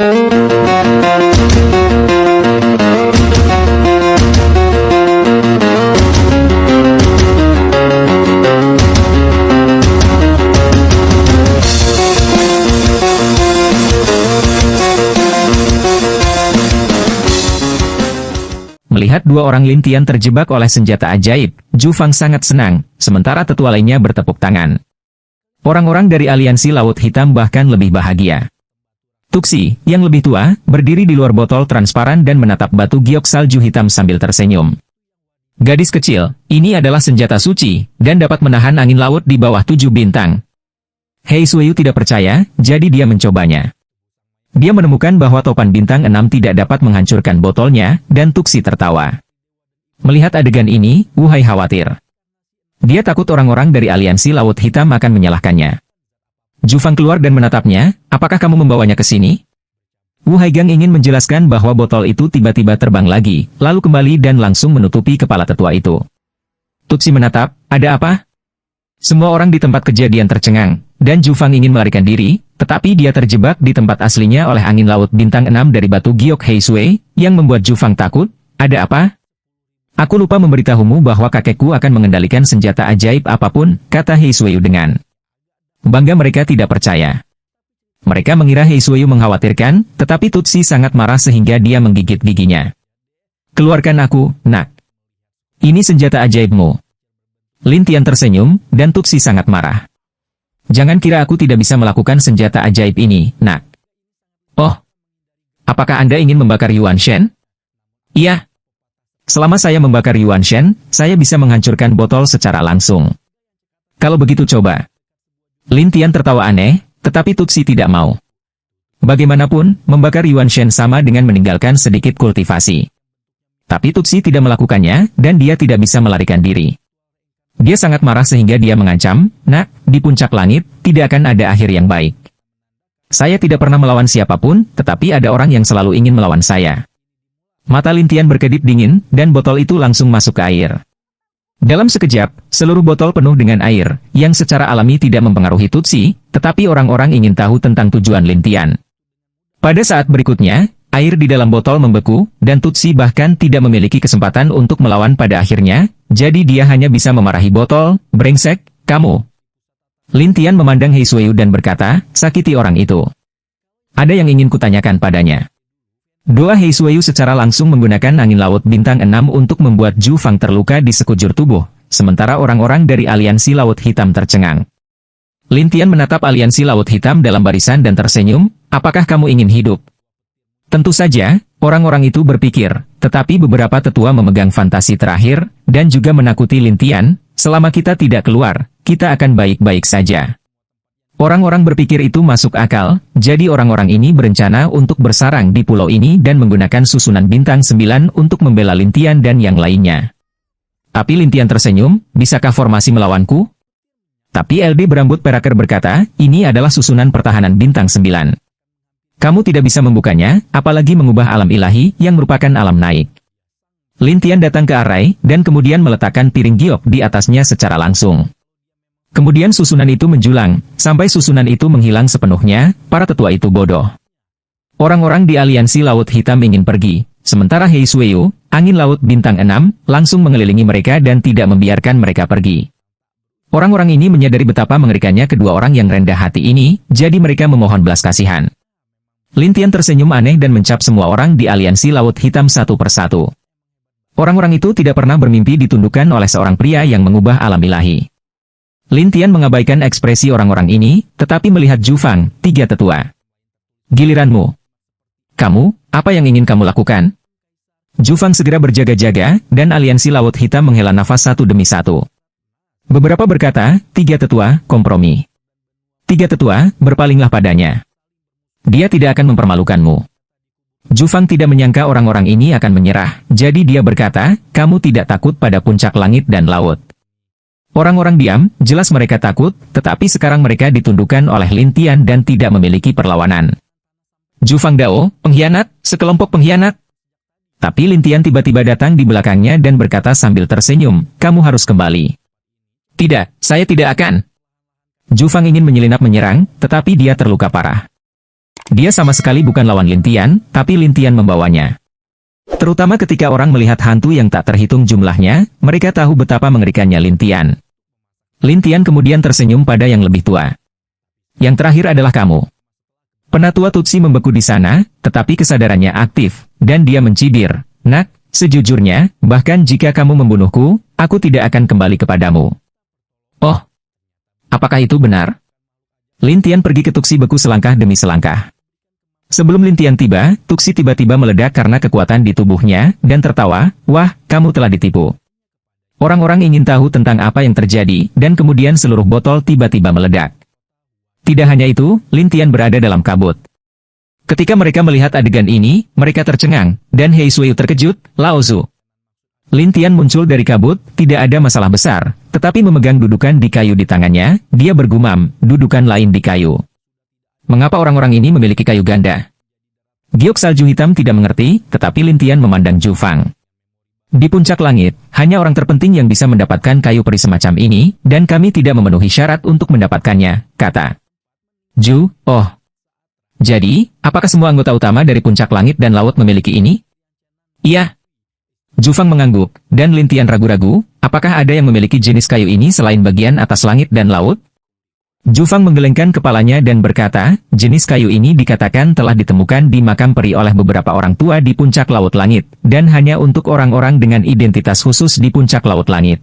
Melihat dua orang Lin Tian terjebak oleh senjata ajaib, Zhu Fang sangat senang, sementara tetua lainnya bertepuk tangan. Orang-orang dari aliansi Laut Hitam bahkan lebih bahagia. Tuxi, yang lebih tua, berdiri di luar botol transparan dan menatap batu giok salju hitam sambil tersenyum. Gadis kecil, ini adalah senjata suci, dan dapat menahan angin laut di bawah 7 bintang. Hei Suiyu tidak percaya, jadi dia mencobanya. Dia menemukan bahwa topan bintang 6 tidak dapat menghancurkan botolnya, dan Tuxi tertawa. Melihat adegan ini, Wu Hai khawatir. Dia takut orang-orang dari aliansi Laut Hitam akan menyalahkannya. Zhu Fang keluar dan menatapnya, apakah kamu membawanya ke sini? Wu Haigang ingin menjelaskan bahwa botol itu tiba-tiba terbang lagi, lalu kembali dan langsung menutupi kepala tetua itu. Tuxi menatap, ada apa? Semua orang di tempat kejadian tercengang, dan Zhu Fang ingin melarikan diri, tetapi dia terjebak di tempat aslinya oleh angin laut bintang 6 dari batu giok Hei Sui, yang membuat Zhu Fang takut. Ada apa? Aku lupa memberitahumu bahwa kakekku akan mengendalikan senjata ajaib apapun, kata Hei Sui dengan bangga. Mereka tidak percaya. Mereka mengira Hei Sui mengkhawatirkan, tetapi Tuxi sangat marah sehingga dia menggigit giginya. Keluarkan aku, nak. Ini senjata ajaibmu. Lin Tian tersenyum, dan Tuxi sangat marah. Jangan kira aku tidak bisa melakukan senjata ajaib ini, nak. Oh, apakah Anda ingin membakar Yuan Shen? Iya. Selama saya membakar Yuan Shen, saya bisa menghancurkan botol secara langsung. Kalau begitu coba. Lin Tian tertawa aneh, tetapi Tuxi tidak mau. Bagaimanapun, membakar Yuan Shen sama dengan meninggalkan sedikit kultivasi. Tapi Tuxi tidak melakukannya, dan dia tidak bisa melarikan diri. Dia sangat marah sehingga dia mengancam, nak, di puncak langit, tidak akan ada akhir yang baik. Saya tidak pernah melawan siapapun, tetapi ada orang yang selalu ingin melawan saya. Mata Lin Tian berkedip dingin, dan botol itu langsung masuk ke air. Dalam sekejap, seluruh botol penuh dengan air, yang secara alami tidak mempengaruhi Tuxi, tetapi orang-orang ingin tahu tentang tujuan Lin Tian. Pada saat berikutnya, air di dalam botol membeku, dan Tuxi bahkan tidak memiliki kesempatan untuk melawan pada akhirnya, jadi dia hanya bisa memarahi botol, brengsek, kamu. Lin Tian memandang Hei Sui dan berkata, sakiti orang itu. Ada yang ingin kutanyakan padanya. Doa Hei Sui secara langsung menggunakan angin laut bintang 6 untuk membuat Zhu Fang terluka di sekujur tubuh, sementara orang-orang dari aliansi Laut Hitam tercengang. Lin Tian menatap aliansi Laut Hitam dalam barisan dan tersenyum, apakah kamu ingin hidup? Tentu saja, orang-orang itu berpikir, tetapi beberapa tetua memegang fantasi terakhir, dan juga menakuti Lin Tian, selama kita tidak keluar, kita akan baik-baik saja. Orang-orang berpikir itu masuk akal, jadi orang-orang ini berencana untuk bersarang di pulau ini dan menggunakan susunan bintang 9 untuk membela Lin Tian dan yang lainnya. Tapi Lin Tian tersenyum, bisakah formasi melawanku? Tapi LD berambut peraker berkata, ini adalah susunan pertahanan bintang 9. Kamu tidak bisa membukanya, apalagi mengubah alam ilahi yang merupakan alam naik. Lin Tian datang ke Arai, dan kemudian meletakkan piring giok di atasnya secara langsung. Kemudian susunan itu menjulang, sampai susunan itu menghilang sepenuhnya, para tetua itu bodoh. Orang-orang di aliansi Laut Hitam ingin pergi, sementara Hei Sui, angin laut bintang 6, langsung mengelilingi mereka dan tidak membiarkan mereka pergi. Orang-orang ini menyadari betapa mengerikannya kedua orang yang rendah hati ini, jadi mereka memohon belas kasihan. Lin Tian tersenyum aneh dan mencap semua orang di aliansi Laut Hitam satu persatu. Orang-orang itu tidak pernah bermimpi ditundukkan oleh seorang pria yang mengubah alam ilahi. Lin Tian mengabaikan ekspresi orang-orang ini, tetapi melihat Zhu Fang, 3 tetua. Giliranmu. Kamu, apa yang ingin kamu lakukan? Zhu Fang segera berjaga-jaga, dan aliansi Laut Hitam menghela nafas satu demi satu. Beberapa berkata, 3 tetua, kompromi. 3 tetua, berpalinglah padanya. Dia tidak akan mempermalukanmu. Zhu Fang tidak menyangka orang-orang ini akan menyerah, jadi dia berkata, kamu tidak takut pada puncak langit dan laut. Orang-orang diam, jelas mereka takut, tetapi sekarang mereka ditundukkan oleh Lin Tian dan tidak memiliki perlawanan. Zhu Fang Dao, pengkhianat, sekelompok pengkhianat. Tapi Lin Tian tiba-tiba datang di belakangnya dan berkata sambil tersenyum, kamu harus kembali. Tidak, saya tidak akan. Zhu Fang ingin menyelinap menyerang, tetapi dia terluka parah. Dia sama sekali bukan lawan Lin Tian, tapi Lin Tian membawanya. Terutama ketika orang melihat hantu yang tak terhitung jumlahnya, mereka tahu betapa mengerikannya Lin Tian. Lin Tian kemudian tersenyum pada yang lebih tua. Yang terakhir adalah kamu. Penatua Tutsi membeku di sana, tetapi kesadarannya aktif, dan dia mencibir. Nak, sejujurnya, bahkan jika kamu membunuhku, aku tidak akan kembali kepadamu. Oh, apakah itu benar? Lin Tian pergi ke Tuksi beku selangkah demi selangkah. Sebelum Lin Tian tiba, Tuksi tiba-tiba meledak karena kekuatan di tubuhnya, dan tertawa, wah, kamu telah ditipu. Orang-orang ingin tahu tentang apa yang terjadi, dan kemudian seluruh botol tiba-tiba meledak. Tidak hanya itu, Lin Tian berada dalam kabut. Ketika mereka melihat adegan ini, mereka tercengang, dan Hei Suiyu terkejut, Lao Zu. Lin Tian muncul dari kabut, tidak ada masalah besar, tetapi memegang dudukan di kayu di tangannya, dia bergumam, dudukan lain di kayu. Mengapa orang-orang ini memiliki kayu ganda? Giok salju hitam tidak mengerti, tetapi Lin Tian memandang Ju Fang. Di puncak langit, hanya orang terpenting yang bisa mendapatkan kayu peri semacam ini, dan kami tidak memenuhi syarat untuk mendapatkannya, kata Ju. Oh. Jadi, apakah semua anggota utama dari puncak langit dan laut memiliki ini? Iya. Ju Fang mengangguk, dan Lin Tian ragu-ragu, apakah ada yang memiliki jenis kayu ini selain bagian atas langit dan laut? Ju Fang menggelengkan kepalanya dan berkata, jenis kayu ini dikatakan telah ditemukan di makam peri oleh beberapa orang tua di puncak laut langit, dan hanya untuk orang-orang dengan identitas khusus di puncak laut langit.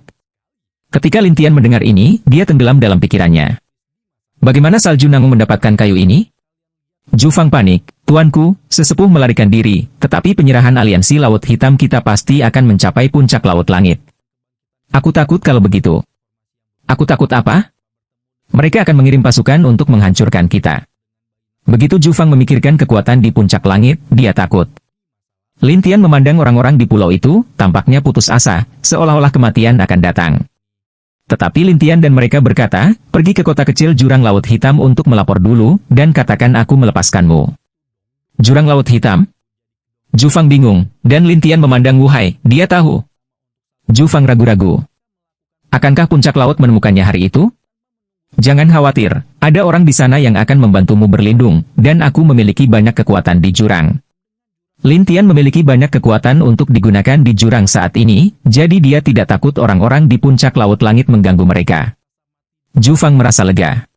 Ketika Lin Tian mendengar ini, dia tenggelam dalam pikirannya. Bagaimana Salju Nangu mendapatkan kayu ini? Ju Fang panik, tuanku, sesepuh melarikan diri, tetapi penyerahan aliansi Laut Hitam kita pasti akan mencapai puncak laut langit. Aku takut kalau begitu. Aku takut apa? Mereka akan mengirim pasukan untuk menghancurkan kita. Begitu Ju Fang memikirkan kekuatan di puncak langit, dia takut. Lin Tian memandang orang-orang di pulau itu, tampaknya putus asa, seolah-olah kematian akan datang. Tetapi Lin Tian dan mereka berkata, pergi ke kota kecil Jurang Laut Hitam untuk melapor dulu, dan katakan aku melepaskanmu. Jurang Laut Hitam? Ju Fang bingung, dan Lin Tian memandang Wu Hai, dia tahu. Ju Fang ragu-ragu. Akankah puncak laut menemukannya hari itu? Jangan khawatir, ada orang di sana yang akan membantumu berlindung, dan aku memiliki banyak kekuatan di jurang. Lin Tian memiliki banyak kekuatan untuk digunakan di jurang saat ini, jadi dia tidak takut orang-orang di puncak laut langit mengganggu mereka. Ju Fang merasa lega.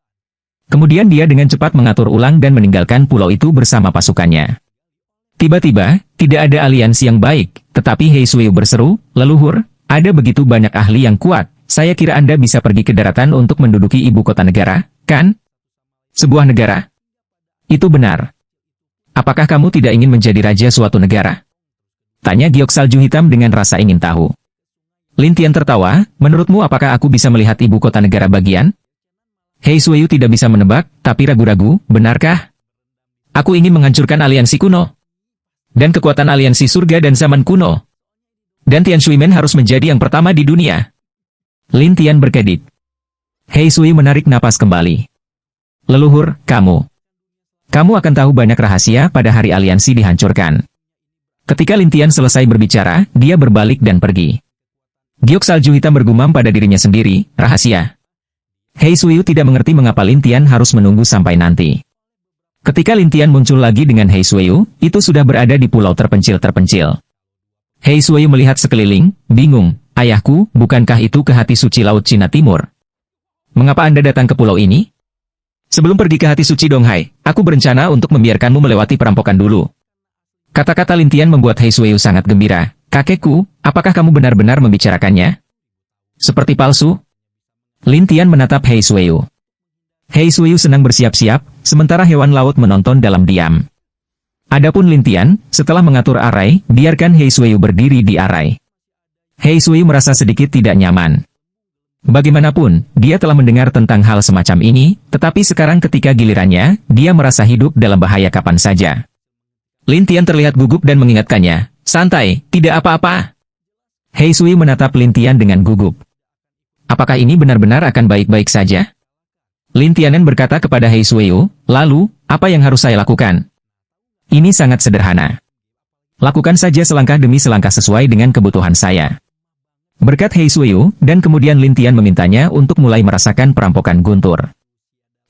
Kemudian dia dengan cepat mengatur ulang dan meninggalkan pulau itu bersama pasukannya. Tiba-tiba, tidak ada aliansi yang baik, tetapi Hei Suiyu berseru, leluhur, ada begitu banyak ahli yang kuat, saya kira Anda bisa pergi ke daratan untuk menduduki ibu kota negara, kan? Sebuah negara? Itu benar. Apakah kamu tidak ingin menjadi raja suatu negara? Tanya Giok Salju Hitam dengan rasa ingin tahu. Lin Tian tertawa, menurutmu apakah aku bisa melihat ibu kota negara bagian? Hei Suiyu tidak bisa menebak, tapi ragu-ragu, benarkah? Aku ingin menghancurkan aliansi kuno. Dan kekuatan aliansi surga dan zaman kuno. Dan Tian Shuimen harus menjadi yang pertama di dunia. Lin Tian berkedip. Hei Suiyu menarik napas kembali. Leluhur, kamu akan tahu banyak rahasia pada hari aliansi dihancurkan. Ketika Lin Tian selesai berbicara, dia berbalik dan pergi. Giok Salju Hitam bergumam pada dirinya sendiri, rahasia. Hei Suiyu tidak mengerti mengapa Lin Tian harus menunggu sampai nanti. Ketika Lin Tian muncul lagi dengan Hei Suiyu, itu sudah berada di pulau terpencil-terpencil. Hei Suiyu melihat sekeliling, bingung, ayahku, bukankah itu ke hati suci Laut Cina Timur? Mengapa Anda datang ke pulau ini? Sebelum pergi ke hati suci Donghai, aku berencana untuk membiarkanmu melewati perampokan dulu. Kata-kata Lin Tian membuat Hei Suiyu sangat gembira. Kakekku, apakah kamu benar-benar membicarakannya? Seperti palsu? Lin Tian menatap Hei Suiyu. Hei Suiyu senang bersiap-siap, sementara hewan laut menonton dalam diam. Adapun Lin Tian, setelah mengatur arai, biarkan Hei Suiyu berdiri di arai. Hei Suiyu merasa sedikit tidak nyaman. Bagaimanapun, dia telah mendengar tentang hal semacam ini, tetapi sekarang ketika gilirannya, dia merasa hidup dalam bahaya kapan saja. Lin Tian terlihat gugup dan mengingatkannya, santai, tidak apa-apa. Hei Suiyu menatap Lin Tian dengan gugup. Apakah ini benar-benar akan baik-baik saja? Lin Tianen berkata kepada Hei Suiyu, lalu, apa yang harus saya lakukan? Ini sangat sederhana. Lakukan saja selangkah demi selangkah sesuai dengan kebutuhan saya. Berkat Hei Suiyu, dan kemudian Lin Tian memintanya untuk mulai merasakan perampokan guntur.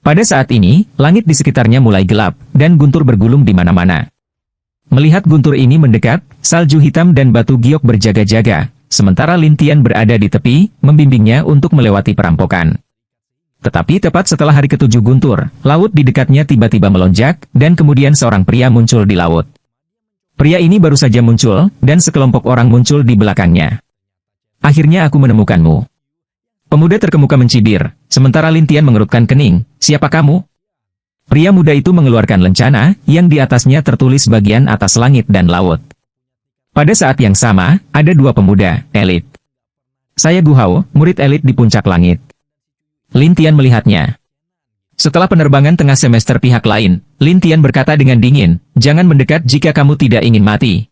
Pada saat ini, langit di sekitarnya mulai gelap, dan guntur bergulung di mana-mana. Melihat guntur ini mendekat, salju hitam dan batu giok berjaga-jaga, sementara Lin Tian berada di tepi, membimbingnya untuk melewati perampokan. Tetapi tepat setelah hari ketujuh guntur, laut di dekatnya tiba-tiba melonjak, dan kemudian seorang pria muncul di laut. Pria ini baru saja muncul, dan sekelompok orang muncul di belakangnya. Akhirnya aku menemukanmu. Pemuda terkemuka mencibir, sementara Lin Tian mengerutkan kening. Siapa kamu? Pria muda itu mengeluarkan lencana, yang di atasnya tertulis bagian atas langit dan laut. Pada saat yang sama, ada dua pemuda, elit. Saya Gu Hao, murid elit di puncak langit. Lin Tian melihatnya. Setelah penerbangan tengah semester pihak lain, Lin Tian berkata dengan dingin, jangan mendekat jika kamu tidak ingin mati.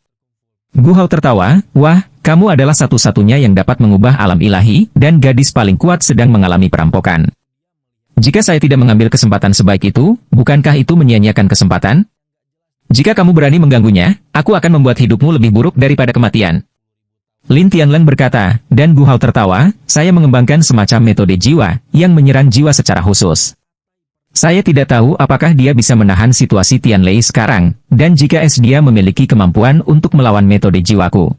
Gu Hao tertawa, wah, kamu adalah satu-satunya yang dapat mengubah alam ilahi, dan gadis paling kuat sedang mengalami perampokan. Jika saya tidak mengambil kesempatan sebaik itu, bukankah itu menyia-nyiakan kesempatan? Jika kamu berani mengganggunya, aku akan membuat hidupmu lebih buruk daripada kematian. Lin Tianleng berkata, dan Gu Hao tertawa, saya mengembangkan semacam metode jiwa, yang menyerang jiwa secara khusus. Saya tidak tahu apakah dia bisa menahan situasi Tianlei sekarang, dan jika dia memiliki kemampuan untuk melawan metode jiwaku.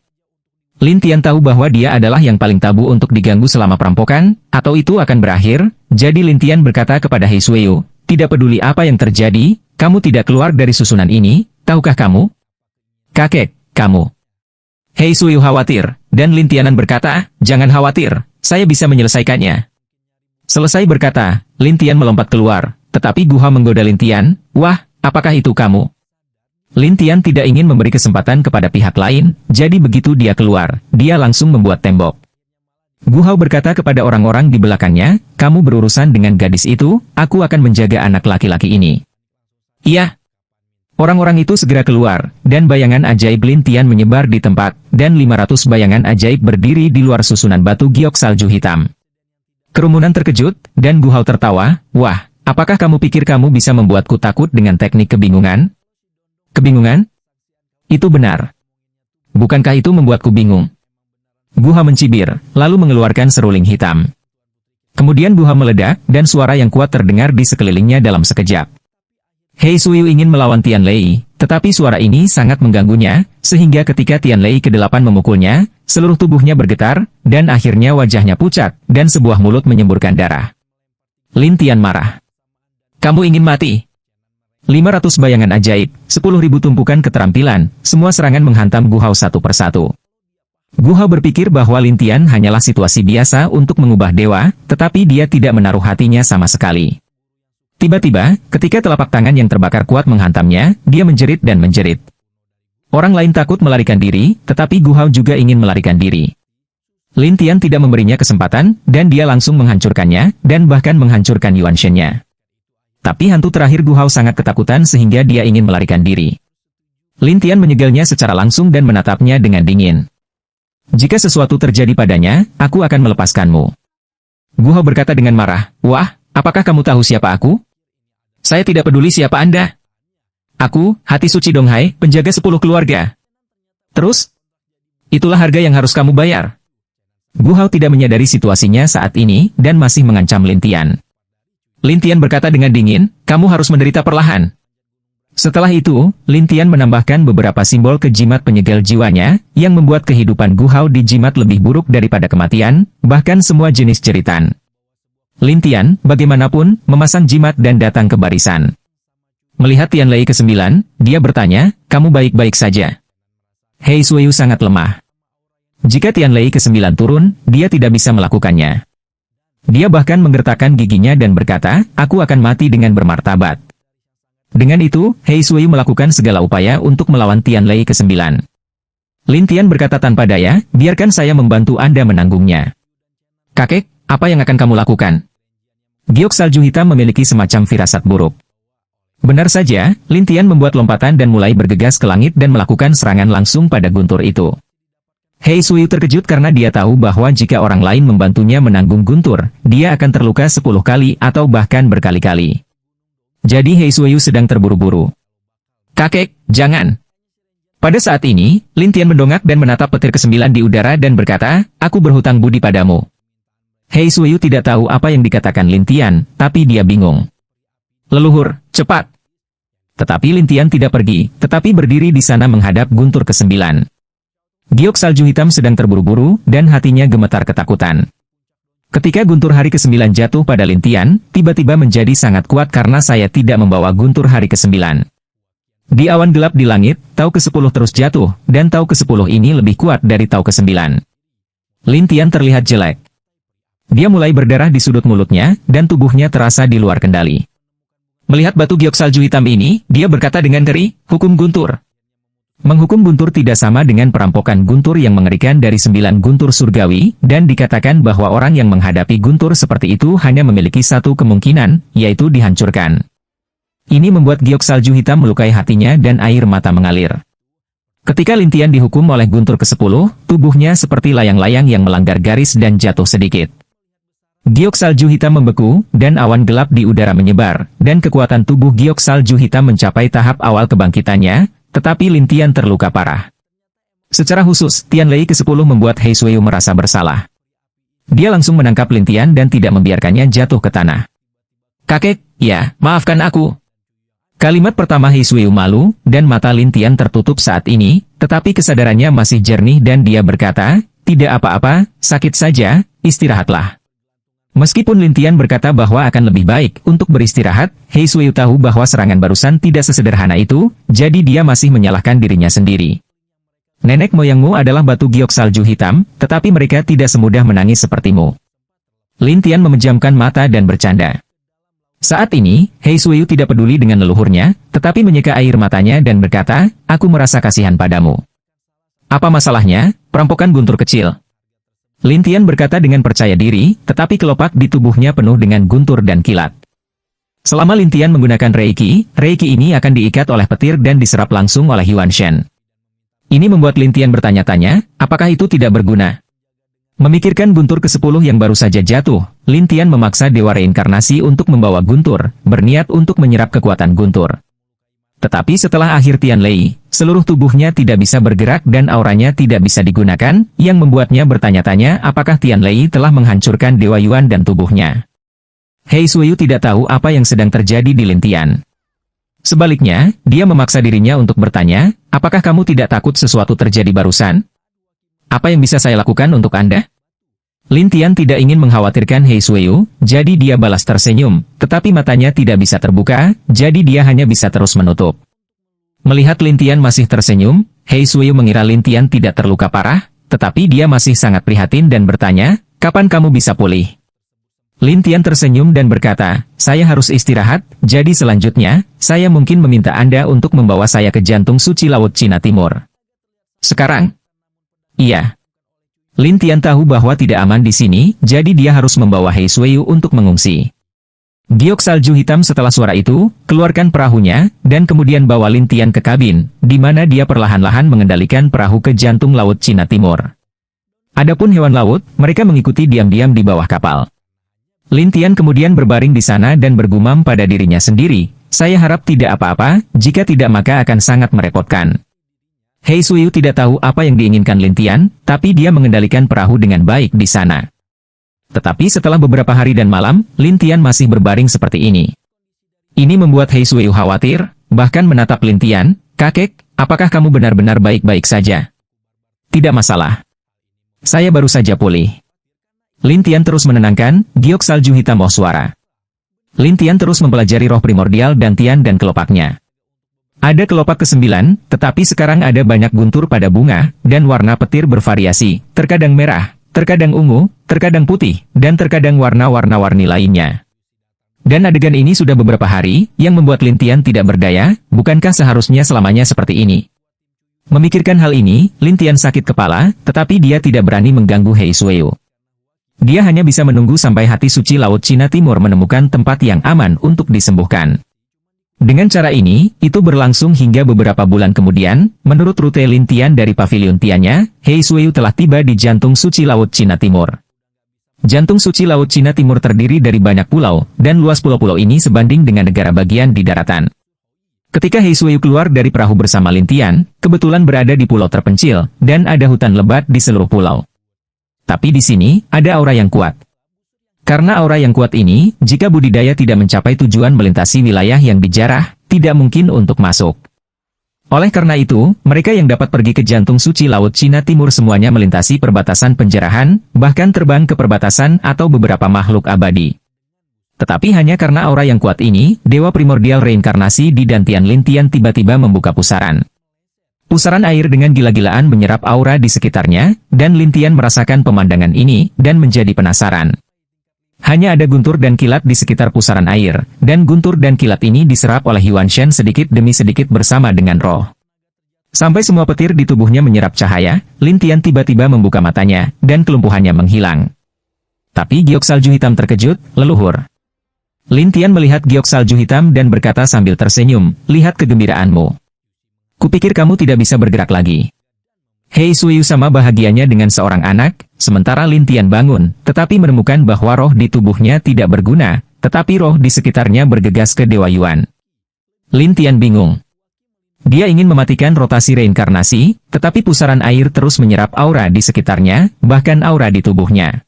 Lin Tian tahu bahwa dia adalah yang paling tabu untuk diganggu selama perampokan, atau itu akan berakhir, jadi Lin Tian berkata kepada He Suiyu, tidak peduli apa yang terjadi, kamu tidak keluar dari susunan ini, tahukah kamu? Kakek, kamu. He Suiyu khawatir, dan Lin Tianan berkata, jangan khawatir, saya bisa menyelesaikannya. Selesai berkata, Lin Tian melompat keluar. Tetapi Gu Hao menggoda Lin Tian, wah, apakah itu kamu? Lin Tian tidak ingin memberi kesempatan kepada pihak lain, jadi begitu dia keluar, dia langsung membuat tembok. Gu Hao berkata kepada orang-orang di belakangnya, kamu berurusan dengan gadis itu, aku akan menjaga anak laki-laki ini. Iya. Orang-orang itu segera keluar, dan bayangan ajaib Lin Tian menyebar di tempat, dan 500 bayangan ajaib berdiri di luar susunan batu giok salju hitam. Kerumunan terkejut, dan Gu Hao tertawa, wah. Apakah kamu pikir kamu bisa membuatku takut dengan teknik kebingungan? Kebingungan? Itu benar. Bukankah itu membuatku bingung? Gu Hao mencibir, lalu mengeluarkan seruling hitam. Kemudian Gu Hao meledak, dan suara yang kuat terdengar di sekelilingnya dalam sekejap. He Suiyu ingin melawan Tianlei, tetapi suara ini sangat mengganggunya, sehingga ketika Tianlei ke-8 memukulnya, seluruh tubuhnya bergetar, dan akhirnya wajahnya pucat, dan sebuah mulut menyemburkan darah. Lin Tian marah. Kamu ingin mati? 500 bayangan ajaib, 10.000 tumpukan keterampilan, semua serangan menghantam Gu Hao satu persatu. Gu Hao berpikir bahwa Lin Tian hanyalah situasi biasa untuk mengubah dewa, tetapi dia tidak menaruh hatinya sama sekali. Tiba-tiba, ketika telapak tangan yang terbakar kuat menghantamnya, dia menjerit dan menjerit. Orang lain takut melarikan diri, tetapi Gu Hao juga ingin melarikan diri. Lin Tian tidak memberinya kesempatan, dan dia langsung menghancurkannya, dan bahkan menghancurkan Yuan Shen-nya. Tapi hantu terakhir Gu Hao sangat ketakutan sehingga dia ingin melarikan diri. Lin Tian menyegelnya secara langsung dan menatapnya dengan dingin. Jika sesuatu terjadi padanya, aku akan melepaskanmu. Gu Hao berkata dengan marah, wah, apakah kamu tahu siapa aku? Saya tidak peduli siapa Anda. Aku, Hati Suci Donghai, penjaga 10 keluarga. Terus? Itulah harga yang harus kamu bayar. Gu Hao tidak menyadari situasinya saat ini, dan masih mengancam Lin Tian. Lin Tian berkata dengan dingin, kamu harus menderita perlahan. Setelah itu, Lin Tian menambahkan beberapa simbol kejimat penyegel jiwanya, yang membuat kehidupan Gu Hao dijimat lebih buruk daripada kematian, bahkan semua jenis jeritan. Lin Tian, bagaimanapun, memasang jimat dan datang ke barisan. Melihat Tianlei ke-9, dia bertanya, kamu baik-baik saja. He Suiyu sangat lemah. Jika Tianlei ke-9 turun, dia tidak bisa melakukannya. Dia bahkan menggertakkan giginya dan berkata, aku akan mati dengan bermartabat. Dengan itu, He Suiyu melakukan segala upaya untuk melawan Tianlei ke-9. Lin Tian berkata tanpa daya, biarkan saya membantu Anda menanggungnya. Kakek, apa yang akan kamu lakukan? Giok salju hitam memiliki semacam firasat buruk. Benar saja, Lin Tian membuat lompatan dan mulai bergegas ke langit dan melakukan serangan langsung pada guntur itu. He Suiyu terkejut karena dia tahu bahwa jika orang lain membantunya menanggung guntur, dia akan terluka 10 kali atau bahkan berkali-kali. Jadi He Suiyu sedang terburu-buru. Kakek, jangan. Pada saat ini, Lin Tian mendongak dan menatap petir ke-9 di udara dan berkata, aku berhutang budi padamu. He Suiyu tidak tahu apa yang dikatakan Lin Tian, tapi dia bingung. Leluhur, cepat! Tetapi Lin Tian tidak pergi, tetapi berdiri di sana menghadap guntur ke-9. Giok salju hitam sedang terburu-buru, dan hatinya gemetar ketakutan. Ketika guntur hari ke-9 jatuh pada Lin Tian, tiba-tiba menjadi sangat kuat karena saya tidak membawa guntur hari ke-9. Di awan gelap di langit, Tau ke-10 terus jatuh, dan Tau ke-10 ini lebih kuat dari Tau ke-9. Lin Tian terlihat jelek. Dia mulai berdarah di sudut mulutnya, dan tubuhnya terasa di luar kendali. Melihat batu giok salju hitam ini, dia berkata dengan ngeri, hukum guntur. Menghukum guntur tidak sama dengan perampokan guntur yang mengerikan dari 9 guntur surgawi, dan dikatakan bahwa orang yang menghadapi guntur seperti itu hanya memiliki satu kemungkinan, yaitu dihancurkan. Ini membuat giok salju hitam melukai hatinya dan air mata mengalir. Ketika Lin Tian dihukum oleh guntur ke-10, tubuhnya seperti layang-layang yang melanggar garis dan jatuh sedikit. Giok salju hitam membeku, dan awan gelap di udara menyebar, dan kekuatan tubuh giok salju hitam mencapai tahap awal kebangkitannya, tetapi Lin Tian terluka parah. Secara khusus, Tian Lei ke-10 membuat He Suiyu merasa bersalah. Dia langsung menangkap Lin Tian dan tidak membiarkannya jatuh ke tanah. Kakek, ya, maafkan aku. Kalimat pertama He Suiyu malu, dan mata Lin Tian tertutup saat ini, tetapi kesadarannya masih jernih dan dia berkata, tidak apa-apa, sakit saja, istirahatlah. Meskipun Lin Tian berkata bahwa akan lebih baik untuk beristirahat, He Suiyu tahu bahwa serangan barusan tidak sesederhana itu, jadi dia masih menyalahkan dirinya sendiri. Nenek moyangmu adalah batu giok salju hitam, tetapi mereka tidak semudah menangis sepertimu. Lin Tian memejamkan mata dan bercanda. Saat ini, He Suiyu tidak peduli dengan leluhurnya, tetapi menyeka air matanya dan berkata, aku merasa kasihan padamu. Apa masalahnya, perampokan guntur kecil? Lin Tian berkata dengan percaya diri, tetapi kelopak di tubuhnya penuh dengan guntur dan kilat. Selama Lin Tian menggunakan Reiki, Reiki ini akan diikat oleh petir dan diserap langsung oleh Yuan Shen. Ini membuat Lin Tian bertanya-tanya, apakah itu tidak berguna? Memikirkan guntur ke-10 yang baru saja jatuh, Lin Tian memaksa Dewa Reinkarnasi untuk membawa guntur, berniat untuk menyerap kekuatan guntur. Tetapi setelah akhir Tian Lei, seluruh tubuhnya tidak bisa bergerak dan auranya tidak bisa digunakan, yang membuatnya bertanya-tanya apakah Tian Lei telah menghancurkan Dewa Yuan dan tubuhnya. He Suiyu tidak tahu apa yang sedang terjadi di Lin Tian. Sebaliknya, dia memaksa dirinya untuk bertanya, apakah kamu tidak takut sesuatu terjadi barusan? Apa yang bisa saya lakukan untuk Anda? Lin Tian tidak ingin mengkhawatirkan He Suiyu, jadi dia balas tersenyum, tetapi matanya tidak bisa terbuka, jadi dia hanya bisa terus menutup. Melihat Lin Tian masih tersenyum, He Suiyu mengira Lin Tian tidak terluka parah, tetapi dia masih sangat prihatin dan bertanya, kapan kamu bisa pulih? Lin Tian tersenyum dan berkata, saya harus istirahat, jadi selanjutnya, saya mungkin meminta Anda untuk membawa saya ke jantung suci Laut Cina Timur. Sekarang? Iya. Lin Tian tahu bahwa tidak aman di sini, jadi dia harus membawa He Suiyu untuk mengungsi. Giok salju hitam setelah suara itu, keluarkan perahunya, dan kemudian bawa Lin Tian ke kabin, di mana dia perlahan-lahan mengendalikan perahu ke jantung Laut Cina Timur. Adapun hewan laut, mereka mengikuti diam-diam di bawah kapal. Lin Tian kemudian berbaring di sana dan bergumam pada dirinya sendiri, saya harap tidak apa-apa, jika tidak maka akan sangat merepotkan. He Suiyu tidak tahu apa yang diinginkan Lin Tian, tapi dia mengendalikan perahu dengan baik di sana. Tetapi setelah beberapa hari dan malam, Lin Tian masih berbaring seperti ini. Ini membuat He Suiyu khawatir, bahkan menatap Lin Tian, kakek, apakah kamu benar-benar baik-baik saja? Tidak masalah. Saya baru saja pulih. Lin Tian terus menenangkan, giok salju hitam suara. Lin Tian terus mempelajari roh primordial dan Tian dan kelopaknya. Ada kelopak ke-9, tetapi sekarang ada banyak guntur pada bunga, dan warna petir bervariasi, terkadang merah, terkadang ungu, terkadang putih, dan terkadang warna-warni lainnya. Dan adegan ini sudah beberapa hari, yang membuat Lin Tian tidak berdaya, bukankah seharusnya selamanya seperti ini? Memikirkan hal ini, Lin Tian sakit kepala, tetapi dia tidak berani mengganggu He Suiyu. Dia hanya bisa menunggu sampai hati suci Laut Cina Timur menemukan tempat yang aman untuk disembuhkan. Dengan cara ini, itu berlangsung hingga beberapa bulan kemudian, menurut rute Lin Tian dari pavilion Tiannya, He Suiyu telah tiba di jantung suci Laut Cina Timur. Jantung suci Laut Cina Timur terdiri dari banyak pulau, dan luas pulau-pulau ini sebanding dengan negara bagian di daratan. Ketika He Suiyu keluar dari perahu bersama Lin Tian, kebetulan berada di pulau terpencil, dan ada hutan lebat di seluruh pulau. Tapi di sini, ada aura yang kuat. Karena aura yang kuat ini, jika budidaya tidak mencapai tujuan melintasi wilayah yang dijarah, tidak mungkin untuk masuk. Oleh karena itu, mereka yang dapat pergi ke jantung suci Laut Cina Timur semuanya melintasi perbatasan penjarahan, bahkan terbang ke perbatasan atau beberapa makhluk abadi. Tetapi hanya karena aura yang kuat ini, Dewa Primordial Reinkarnasi di Dantian Lintian tiba-tiba membuka pusaran. Pusaran air dengan gila-gilaan menyerap aura di sekitarnya, dan Lintian merasakan pemandangan ini, dan menjadi penasaran. Hanya ada guntur dan kilat di sekitar pusaran air, dan guntur dan kilat ini diserap oleh Yuan Shen sedikit demi sedikit bersama dengan roh. Sampai semua petir di tubuhnya menyerap cahaya, Lintian tiba-tiba membuka matanya, dan kelumpuhannya menghilang. Tapi giok salju hitam terkejut, leluhur. Lintian melihat giok salju hitam dan berkata sambil tersenyum, lihat kegembiraanmu. Kupikir kamu tidak bisa bergerak lagi. Hei Suyu sama bahagianya dengan seorang anak, sementara Lintian bangun, tetapi menemukan bahwa roh di tubuhnya tidak berguna, tetapi roh di sekitarnya bergegas ke Dewa Yuan. Lintian bingung. Dia ingin mematikan rotasi reinkarnasi, tetapi pusaran air terus menyerap aura di sekitarnya, bahkan aura di tubuhnya.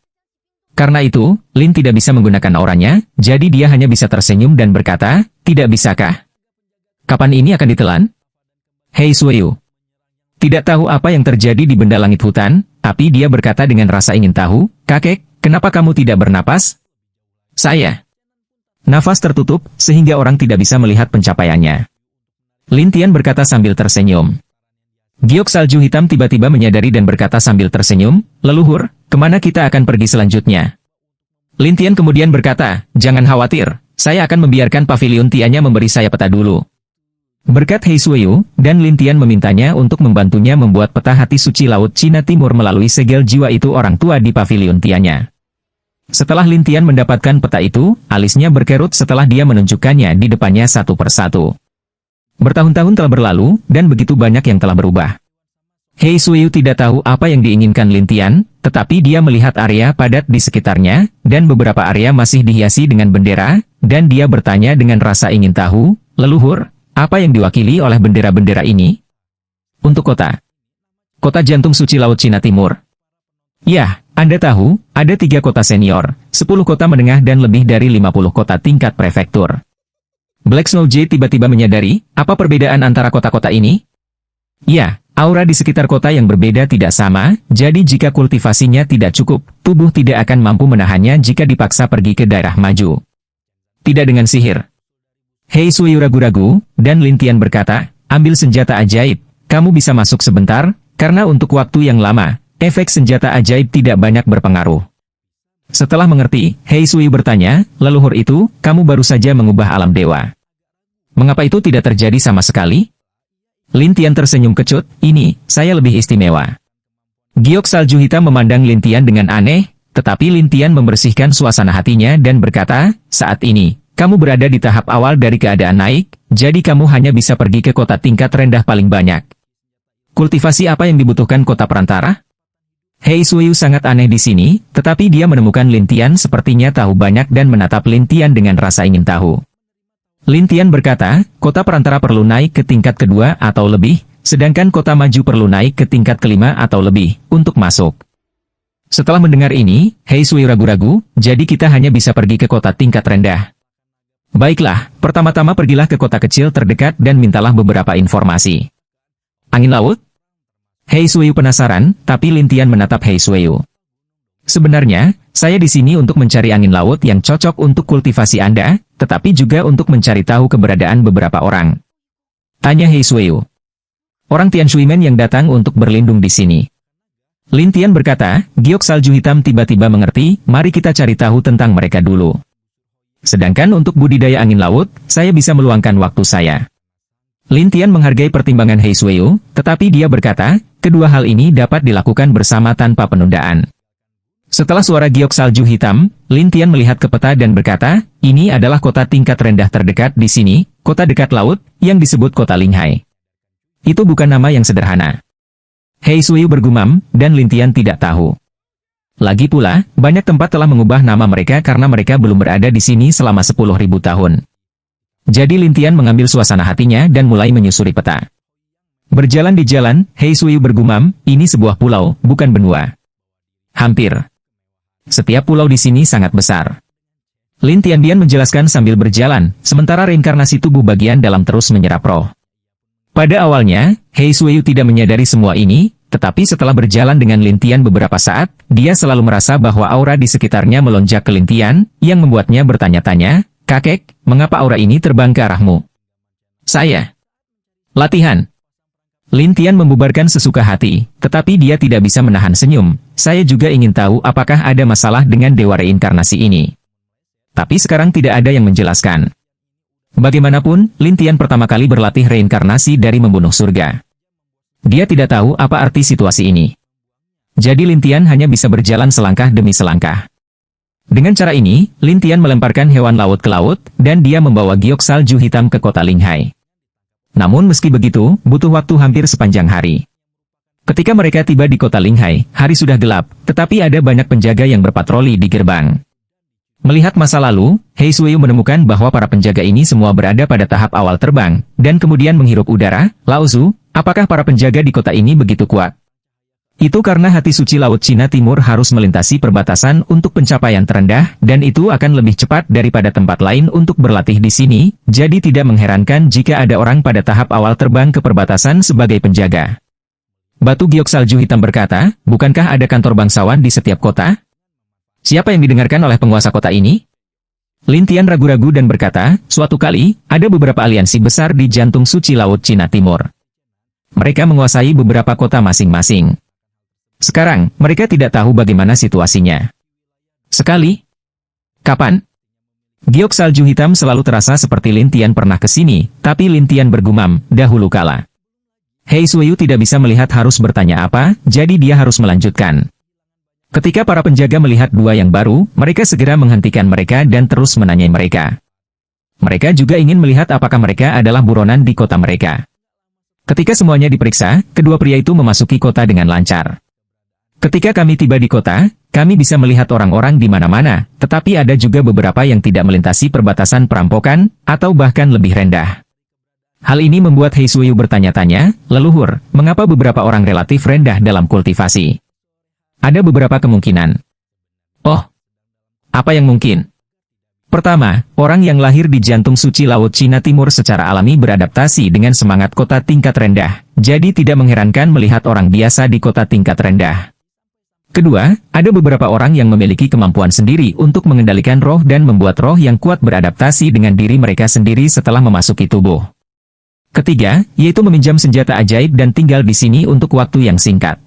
Karena itu, Lin tidak bisa menggunakan auranya, jadi dia hanya bisa tersenyum dan berkata, tidak bisakah? Kapan ini akan ditelan? Hei Suyu. Tidak tahu apa yang terjadi di benda langit hutan, tapi dia berkata dengan rasa ingin tahu, kakek, kenapa kamu tidak bernapas? Saya. Nafas tertutup, sehingga orang tidak bisa melihat pencapaiannya. Lintian berkata sambil tersenyum. Giok salju hitam tiba-tiba menyadari dan berkata sambil tersenyum, leluhur, kemana kita akan pergi selanjutnya? Lintian kemudian berkata, jangan khawatir, saya akan membiarkan pavilion Tianya memberi saya peta dulu. Berkat Hei Suyu, dan Lintian memintanya untuk membantunya membuat peta hati suci Laut Cina Timur melalui segel jiwa itu orang tua di pavilion Tianya. Setelah Lintian mendapatkan peta itu, alisnya berkerut setelah dia menunjukkannya di depannya satu persatu. Bertahun-tahun telah berlalu, dan begitu banyak yang telah berubah. Hei Suyu tidak tahu apa yang diinginkan Lintian, tetapi dia melihat area padat di sekitarnya, dan beberapa area masih dihiasi dengan bendera, dan dia bertanya dengan rasa ingin tahu, leluhur, apa yang diwakili oleh bendera-bendera ini? Untuk kota. Kota jantung suci Laut Cina Timur. Ya, Anda tahu, ada 3 kota senior, 10 kota menengah dan lebih dari 50 kota tingkat prefektur. Black Snow Jade tiba-tiba menyadari, apa perbedaan antara kota-kota ini? Ya, aura di sekitar kota yang berbeda tidak sama, jadi jika kultivasinya tidak cukup, tubuh tidak akan mampu menahannya jika dipaksa pergi ke daerah maju. Tidak dengan sihir. Hei Suyu ragu-ragu, dan Lintian berkata, ambil senjata ajaib, kamu bisa masuk sebentar, karena untuk waktu yang lama, efek senjata ajaib tidak banyak berpengaruh. Setelah mengerti, Hei Suyu bertanya, leluhur itu, kamu baru saja mengubah alam dewa. Mengapa itu tidak terjadi sama sekali? Lintian tersenyum kecut, ini, saya lebih istimewa. Giok salju hitam memandang Lintian dengan aneh, tetapi Lintian membersihkan suasana hatinya dan berkata, saat ini, kamu berada di tahap awal dari keadaan naik, jadi kamu hanya bisa pergi ke kota tingkat rendah paling banyak. Kultivasi apa yang dibutuhkan kota perantara? Hei Suyu sangat aneh di sini, tetapi dia menemukan Lintian sepertinya tahu banyak dan menatap Lintian dengan rasa ingin tahu. Lintian berkata, kota perantara perlu naik ke tingkat kedua atau lebih, sedangkan kota maju perlu naik ke tingkat kelima atau lebih, untuk masuk. Setelah mendengar ini, Hei Suyu ragu-ragu, jadi kita hanya bisa pergi ke kota tingkat rendah. Baiklah, pertama-tama pergilah ke kota kecil terdekat dan mintalah beberapa informasi. Angin laut? Hei Suyu penasaran, tapi Lintian menatap Hei Suyu. Sebenarnya, saya di sini untuk mencari angin laut yang cocok untuk kultivasi Anda, tetapi juga untuk mencari tahu keberadaan beberapa orang. Tanya Hei Suyu. Orang Tian Shuimen yang datang untuk berlindung di sini. Lintian berkata, giok salju hitam tiba-tiba mengerti, mari kita cari tahu tentang mereka dulu. Sedangkan untuk budidaya angin laut, saya bisa meluangkan waktu saya. Lintian menghargai pertimbangan Hei Suyu, tetapi dia berkata, kedua hal ini dapat dilakukan bersama tanpa penundaan. Setelah suara giok salju hitam, Lintian melihat ke peta dan berkata, ini adalah kota tingkat rendah terdekat di sini, kota dekat laut, yang disebut kota Linghai. Itu bukan nama yang sederhana. Hei Suyu bergumam, dan Lintian tidak tahu. Lagi pula, banyak tempat telah mengubah nama mereka karena mereka belum berada di sini selama 10.000 tahun. Jadi Lintian mengambil suasana hatinya dan mulai menyusuri peta. Berjalan di jalan, Hei Suyu bergumam, ini sebuah pulau, bukan benua. Hampir. Setiap pulau di sini sangat besar. Lin Tiandian menjelaskan sambil berjalan, sementara reinkarnasi tubuh bagian dalam terus menyerap roh. Pada awalnya, Hei Suiyu tidak menyadari semua ini, tetapi setelah berjalan dengan Lin Tian beberapa saat, dia selalu merasa bahwa aura di sekitarnya melonjak ke Lin Tian, yang membuatnya bertanya-tanya, "Kakek, mengapa aura ini terbang ke arahmu?" "Saya." "Latihan." Lin Tian membubarkan sesuka hati, tetapi dia tidak bisa menahan senyum. "Saya juga ingin tahu apakah ada masalah dengan dewa reinkarnasi ini. Tapi sekarang tidak ada yang menjelaskan." Bagaimanapun, Lin Tian pertama kali berlatih reinkarnasi dari membunuh surga. Dia tidak tahu apa arti situasi ini. Jadi Lin Tian hanya bisa berjalan selangkah demi selangkah. Dengan cara ini, Lin Tian melemparkan hewan laut ke laut, dan dia membawa giok salju hitam ke kota Linghai. Namun meski begitu, butuh waktu hampir sepanjang hari. Ketika mereka tiba di kota Linghai, hari sudah gelap, tetapi ada banyak penjaga yang berpatroli di gerbang. Melihat masa lalu, Hei Suiyu menemukan bahwa para penjaga ini semua berada pada tahap awal terbang, dan kemudian menghirup udara. "Lao Zu, apakah para penjaga di kota ini begitu kuat?" Itu karena hati suci Laut Cina Timur harus melintasi perbatasan untuk pencapaian terendah, dan itu akan lebih cepat daripada tempat lain untuk berlatih di sini, jadi tidak mengherankan jika ada orang pada tahap awal terbang ke perbatasan sebagai penjaga. Batu giok salju hitam berkata, "Bukankah ada kantor bangsawan di setiap kota? Siapa yang didengarkan oleh penguasa kota ini?" Lin Tian ragu-ragu dan berkata, "Suatu kali, ada beberapa aliansi besar di jantung suci Laut Cina Timur. Mereka menguasai beberapa kota masing-masing. Sekarang, mereka tidak tahu bagaimana situasinya." "Sekali? Kapan?" Giok salju hitam selalu terasa seperti Lin Tian pernah ke sini, tapi Lin Tian bergumam, "Dahulu kala." Hei Suiyu tidak bisa melihat harus bertanya apa, jadi dia harus melanjutkan. Ketika para penjaga melihat dua yang baru, mereka segera menghentikan mereka dan terus menanyai mereka. Mereka juga ingin melihat apakah mereka adalah buronan di kota mereka. Ketika semuanya diperiksa, kedua pria itu memasuki kota dengan lancar. "Ketika kami tiba di kota, kami bisa melihat orang-orang di mana-mana, tetapi ada juga beberapa yang tidak melintasi perbatasan perampokan, atau bahkan lebih rendah." Hal ini membuat Hei Suiyu bertanya-tanya, "Leluhur, mengapa beberapa orang relatif rendah dalam kultivasi?" "Ada beberapa kemungkinan." "Oh, apa yang mungkin?" "Pertama, orang yang lahir di jantung suci Laut Cina Timur secara alami beradaptasi dengan semangat kota tingkat rendah, jadi tidak mengherankan melihat orang biasa di kota tingkat rendah. Kedua, ada beberapa orang yang memiliki kemampuan sendiri untuk mengendalikan roh dan membuat roh yang kuat beradaptasi dengan diri mereka sendiri setelah memasuki tubuh. Ketiga, yaitu meminjam senjata ajaib dan tinggal di sini untuk waktu yang singkat."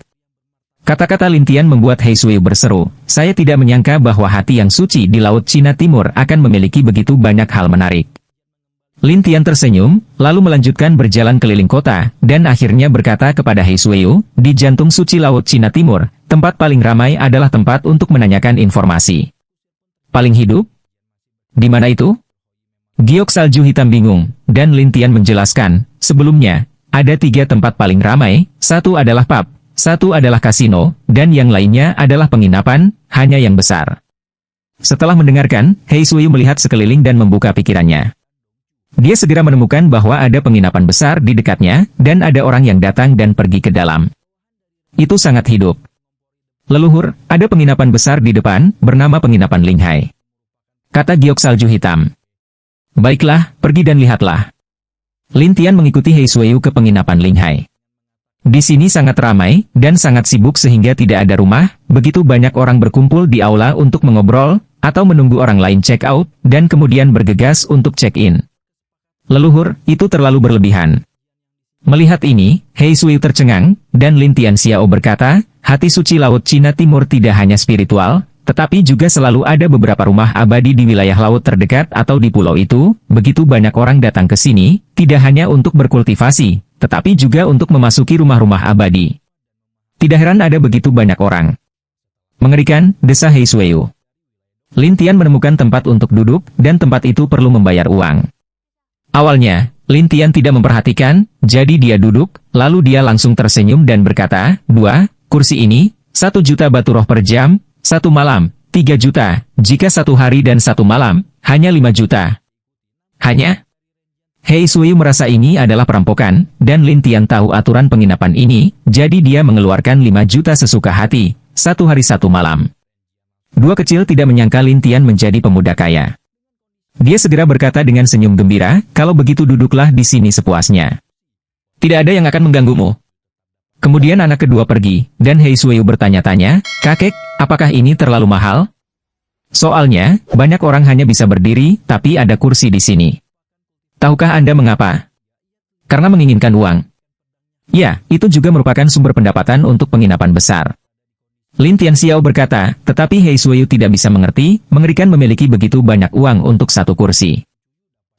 Kata-kata Lin Tian membuat Hei Suiyu berseru, "Saya tidak menyangka bahwa hati yang suci di Laut Cina Timur akan memiliki begitu banyak hal menarik." Lin Tian tersenyum, lalu melanjutkan berjalan keliling kota, dan akhirnya berkata kepada Hei Suiyu, "Di jantung suci Laut Cina Timur, tempat paling ramai adalah tempat untuk menanyakan informasi." "Paling hidup? Di mana itu?" Giok salju hitam bingung, dan Lin Tian menjelaskan, "Sebelumnya, ada 3 tempat paling ramai, satu adalah pub, satu adalah kasino, dan yang lainnya adalah penginapan, hanya yang besar." Setelah mendengarkan, Hei Suiyu melihat sekeliling dan membuka pikirannya. Dia segera menemukan bahwa ada penginapan besar di dekatnya, dan ada orang yang datang dan pergi ke dalam. Itu sangat hidup. "Leluhur, ada penginapan besar di depan, bernama penginapan Linghai," kata giok salju hitam. "Baiklah, pergi dan lihatlah." Lin Tian mengikuti Hei Suiyu ke penginapan Linghai. Di sini sangat ramai, dan sangat sibuk sehingga tidak ada rumah, begitu banyak orang berkumpul di aula untuk mengobrol, atau menunggu orang lain check out, dan kemudian bergegas untuk check in. "Leluhur, itu terlalu berlebihan." Melihat ini, Hei Suiyu tercengang, dan Lin Tian Xiao berkata, "Hati suci Laut Cina Timur tidak hanya spiritual, tetapi juga selalu ada beberapa rumah abadi di wilayah laut terdekat atau di pulau itu, begitu banyak orang datang ke sini, tidak hanya untuk berkultivasi, tetapi juga untuk memasuki rumah-rumah abadi. Tidak heran ada begitu banyak orang." "Mengerikan," desa Hei Suiyu. Lin Tian menemukan tempat untuk duduk, dan tempat itu perlu membayar uang. Awalnya, Lin Tian tidak memperhatikan, jadi dia duduk, lalu dia langsung tersenyum dan berkata, 2 kursi ini, 1 juta batu roh per jam, 1 malam, 3 juta, jika 1 hari dan 1 malam, hanya 5 juta. "Hanya?" Hei Suiyu merasa ini adalah perampokan, dan Lin Tian tahu aturan penginapan ini, jadi dia mengeluarkan 5 juta sesuka hati, 1 hari 1 malam. Dua kecil tidak menyangka Lin Tian menjadi pemuda kaya. Dia segera berkata dengan senyum gembira, kalau begitu duduklah di sini sepuasnya. Tidak ada yang akan mengganggumu. Kemudian anak kedua pergi, dan Hei Suiyu bertanya-tanya, kakek, apakah ini terlalu mahal? Soalnya, banyak orang hanya bisa berdiri, tapi ada kursi di sini. Tahukah Anda mengapa? Karena menginginkan uang. Ya, itu juga merupakan sumber pendapatan untuk penginapan besar. Lin Tianxiao berkata, tetapi Hei Suiyu tidak bisa mengerti, mengerikan memiliki begitu banyak uang untuk satu kursi.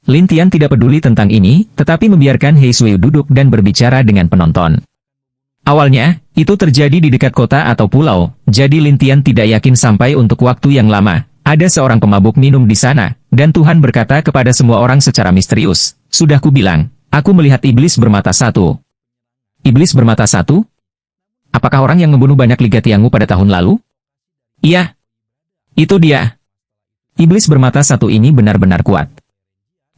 Lin Tian tidak peduli tentang ini, tetapi membiarkan Hei Suiyu duduk dan berbicara dengan penonton. Awalnya, itu terjadi di dekat kota atau pulau, jadi Lin Tian tidak yakin sampai untuk waktu yang lama. Ada seorang pemabuk minum di sana, dan Tuhan berkata kepada semua orang secara misterius, sudah kubilang, aku melihat iblis bermata satu. Iblis bermata satu? Apakah orang yang membunuh banyak Liga Tiangmu pada tahun lalu? Iya. Itu dia. Iblis bermata satu ini benar-benar kuat.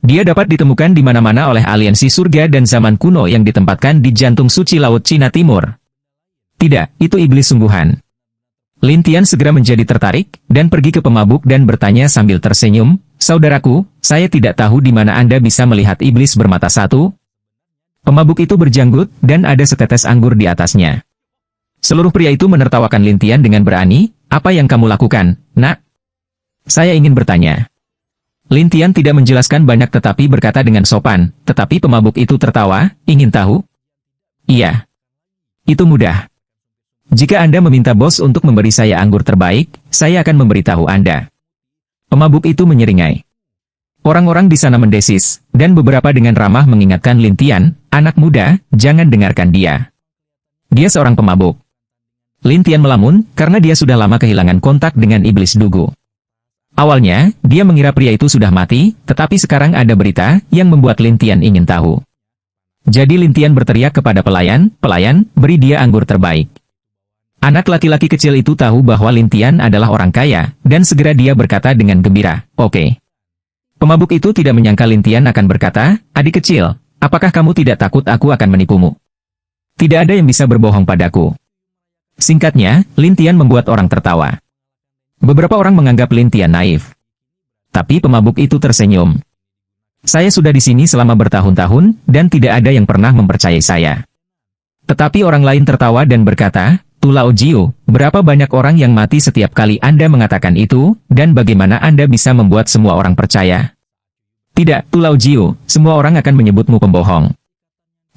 Dia dapat ditemukan di mana-mana oleh aliansi surga dan zaman kuno yang ditempatkan di jantung suci Laut Cina Timur. Tidak, itu iblis sungguhan. Lin Tian segera menjadi tertarik, dan pergi ke pemabuk dan bertanya sambil tersenyum, saudaraku, saya tidak tahu di mana Anda bisa melihat iblis bermata satu. Pemabuk itu berjanggut, dan ada setetes anggur di atasnya. Seluruh pria itu menertawakan Lin Tian dengan berani, apa yang kamu lakukan, nak? Saya ingin bertanya. Lin Tian tidak menjelaskan banyak tetapi berkata dengan sopan, tetapi pemabuk itu tertawa, ingin tahu? Iya. Itu mudah. Jika Anda meminta bos untuk memberi saya anggur terbaik, saya akan memberitahu Anda. Pemabuk itu menyeringai. Orang-orang di sana mendesis, dan beberapa dengan ramah mengingatkan Lin Tian, anak muda, jangan dengarkan dia. Dia seorang pemabuk. Lin Tian melamun, karena dia sudah lama kehilangan kontak dengan iblis dugu. Awalnya, dia mengira pria itu sudah mati, tetapi sekarang ada berita yang membuat Lin Tian ingin tahu. Jadi Lin Tian berteriak kepada pelayan, pelayan, beri dia anggur terbaik. Anak laki-laki kecil itu tahu bahwa Lin Tian adalah orang kaya, dan segera dia berkata dengan gembira, oke. Pemabuk itu tidak menyangka Lin Tian akan berkata, adik kecil, apakah kamu tidak takut aku akan menipumu? Tidak ada yang bisa berbohong padaku. Singkatnya, Lin Tian membuat orang tertawa. Beberapa orang menganggap Lin Tian naif. Tapi pemabuk itu tersenyum. Saya sudah di sini selama bertahun-tahun, dan tidak ada yang pernah mempercayai saya. Tetapi orang lain tertawa dan berkata, Tu Lao Jiu, berapa banyak orang yang mati setiap kali Anda mengatakan itu, dan bagaimana Anda bisa membuat semua orang percaya? Tidak, Tu Lao Jiu, semua orang akan menyebutmu pembohong.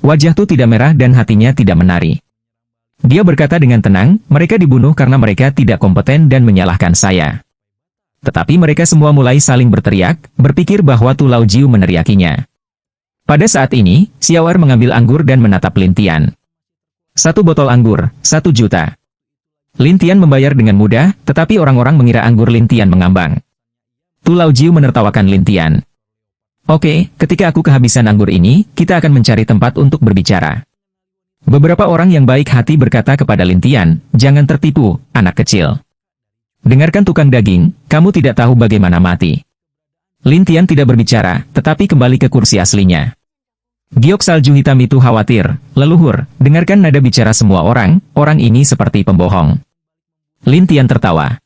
Wajah Tu tidak merah dan hatinya tidak menari. Dia berkata dengan tenang, mereka dibunuh karena mereka tidak kompeten dan menyalahkan saya. Tetapi mereka semua mulai saling berteriak, berpikir bahwa Tu Lao Jiu meneriakinya. Pada saat ini, Xiaoer mengambil anggur dan menatap Lin Tian. 1 botol anggur, 1 juta. Lin Tian membayar dengan mudah, tetapi orang-orang mengira anggur Lin Tian mengambang. Tu Lao Jiu menertawakan Lin Tian. Oke, ketika aku kehabisan anggur ini, kita akan mencari tempat untuk berbicara. Beberapa orang yang baik hati berkata kepada Lin Tian, jangan tertipu, anak kecil. Dengarkan tukang daging, kamu tidak tahu bagaimana mati. Lin Tian tidak berbicara, tetapi kembali ke kursi aslinya. Giok salju hitam itu khawatir, leluhur, dengarkan nada bicara semua orang, orang ini seperti pembohong. Lin Tian tertawa.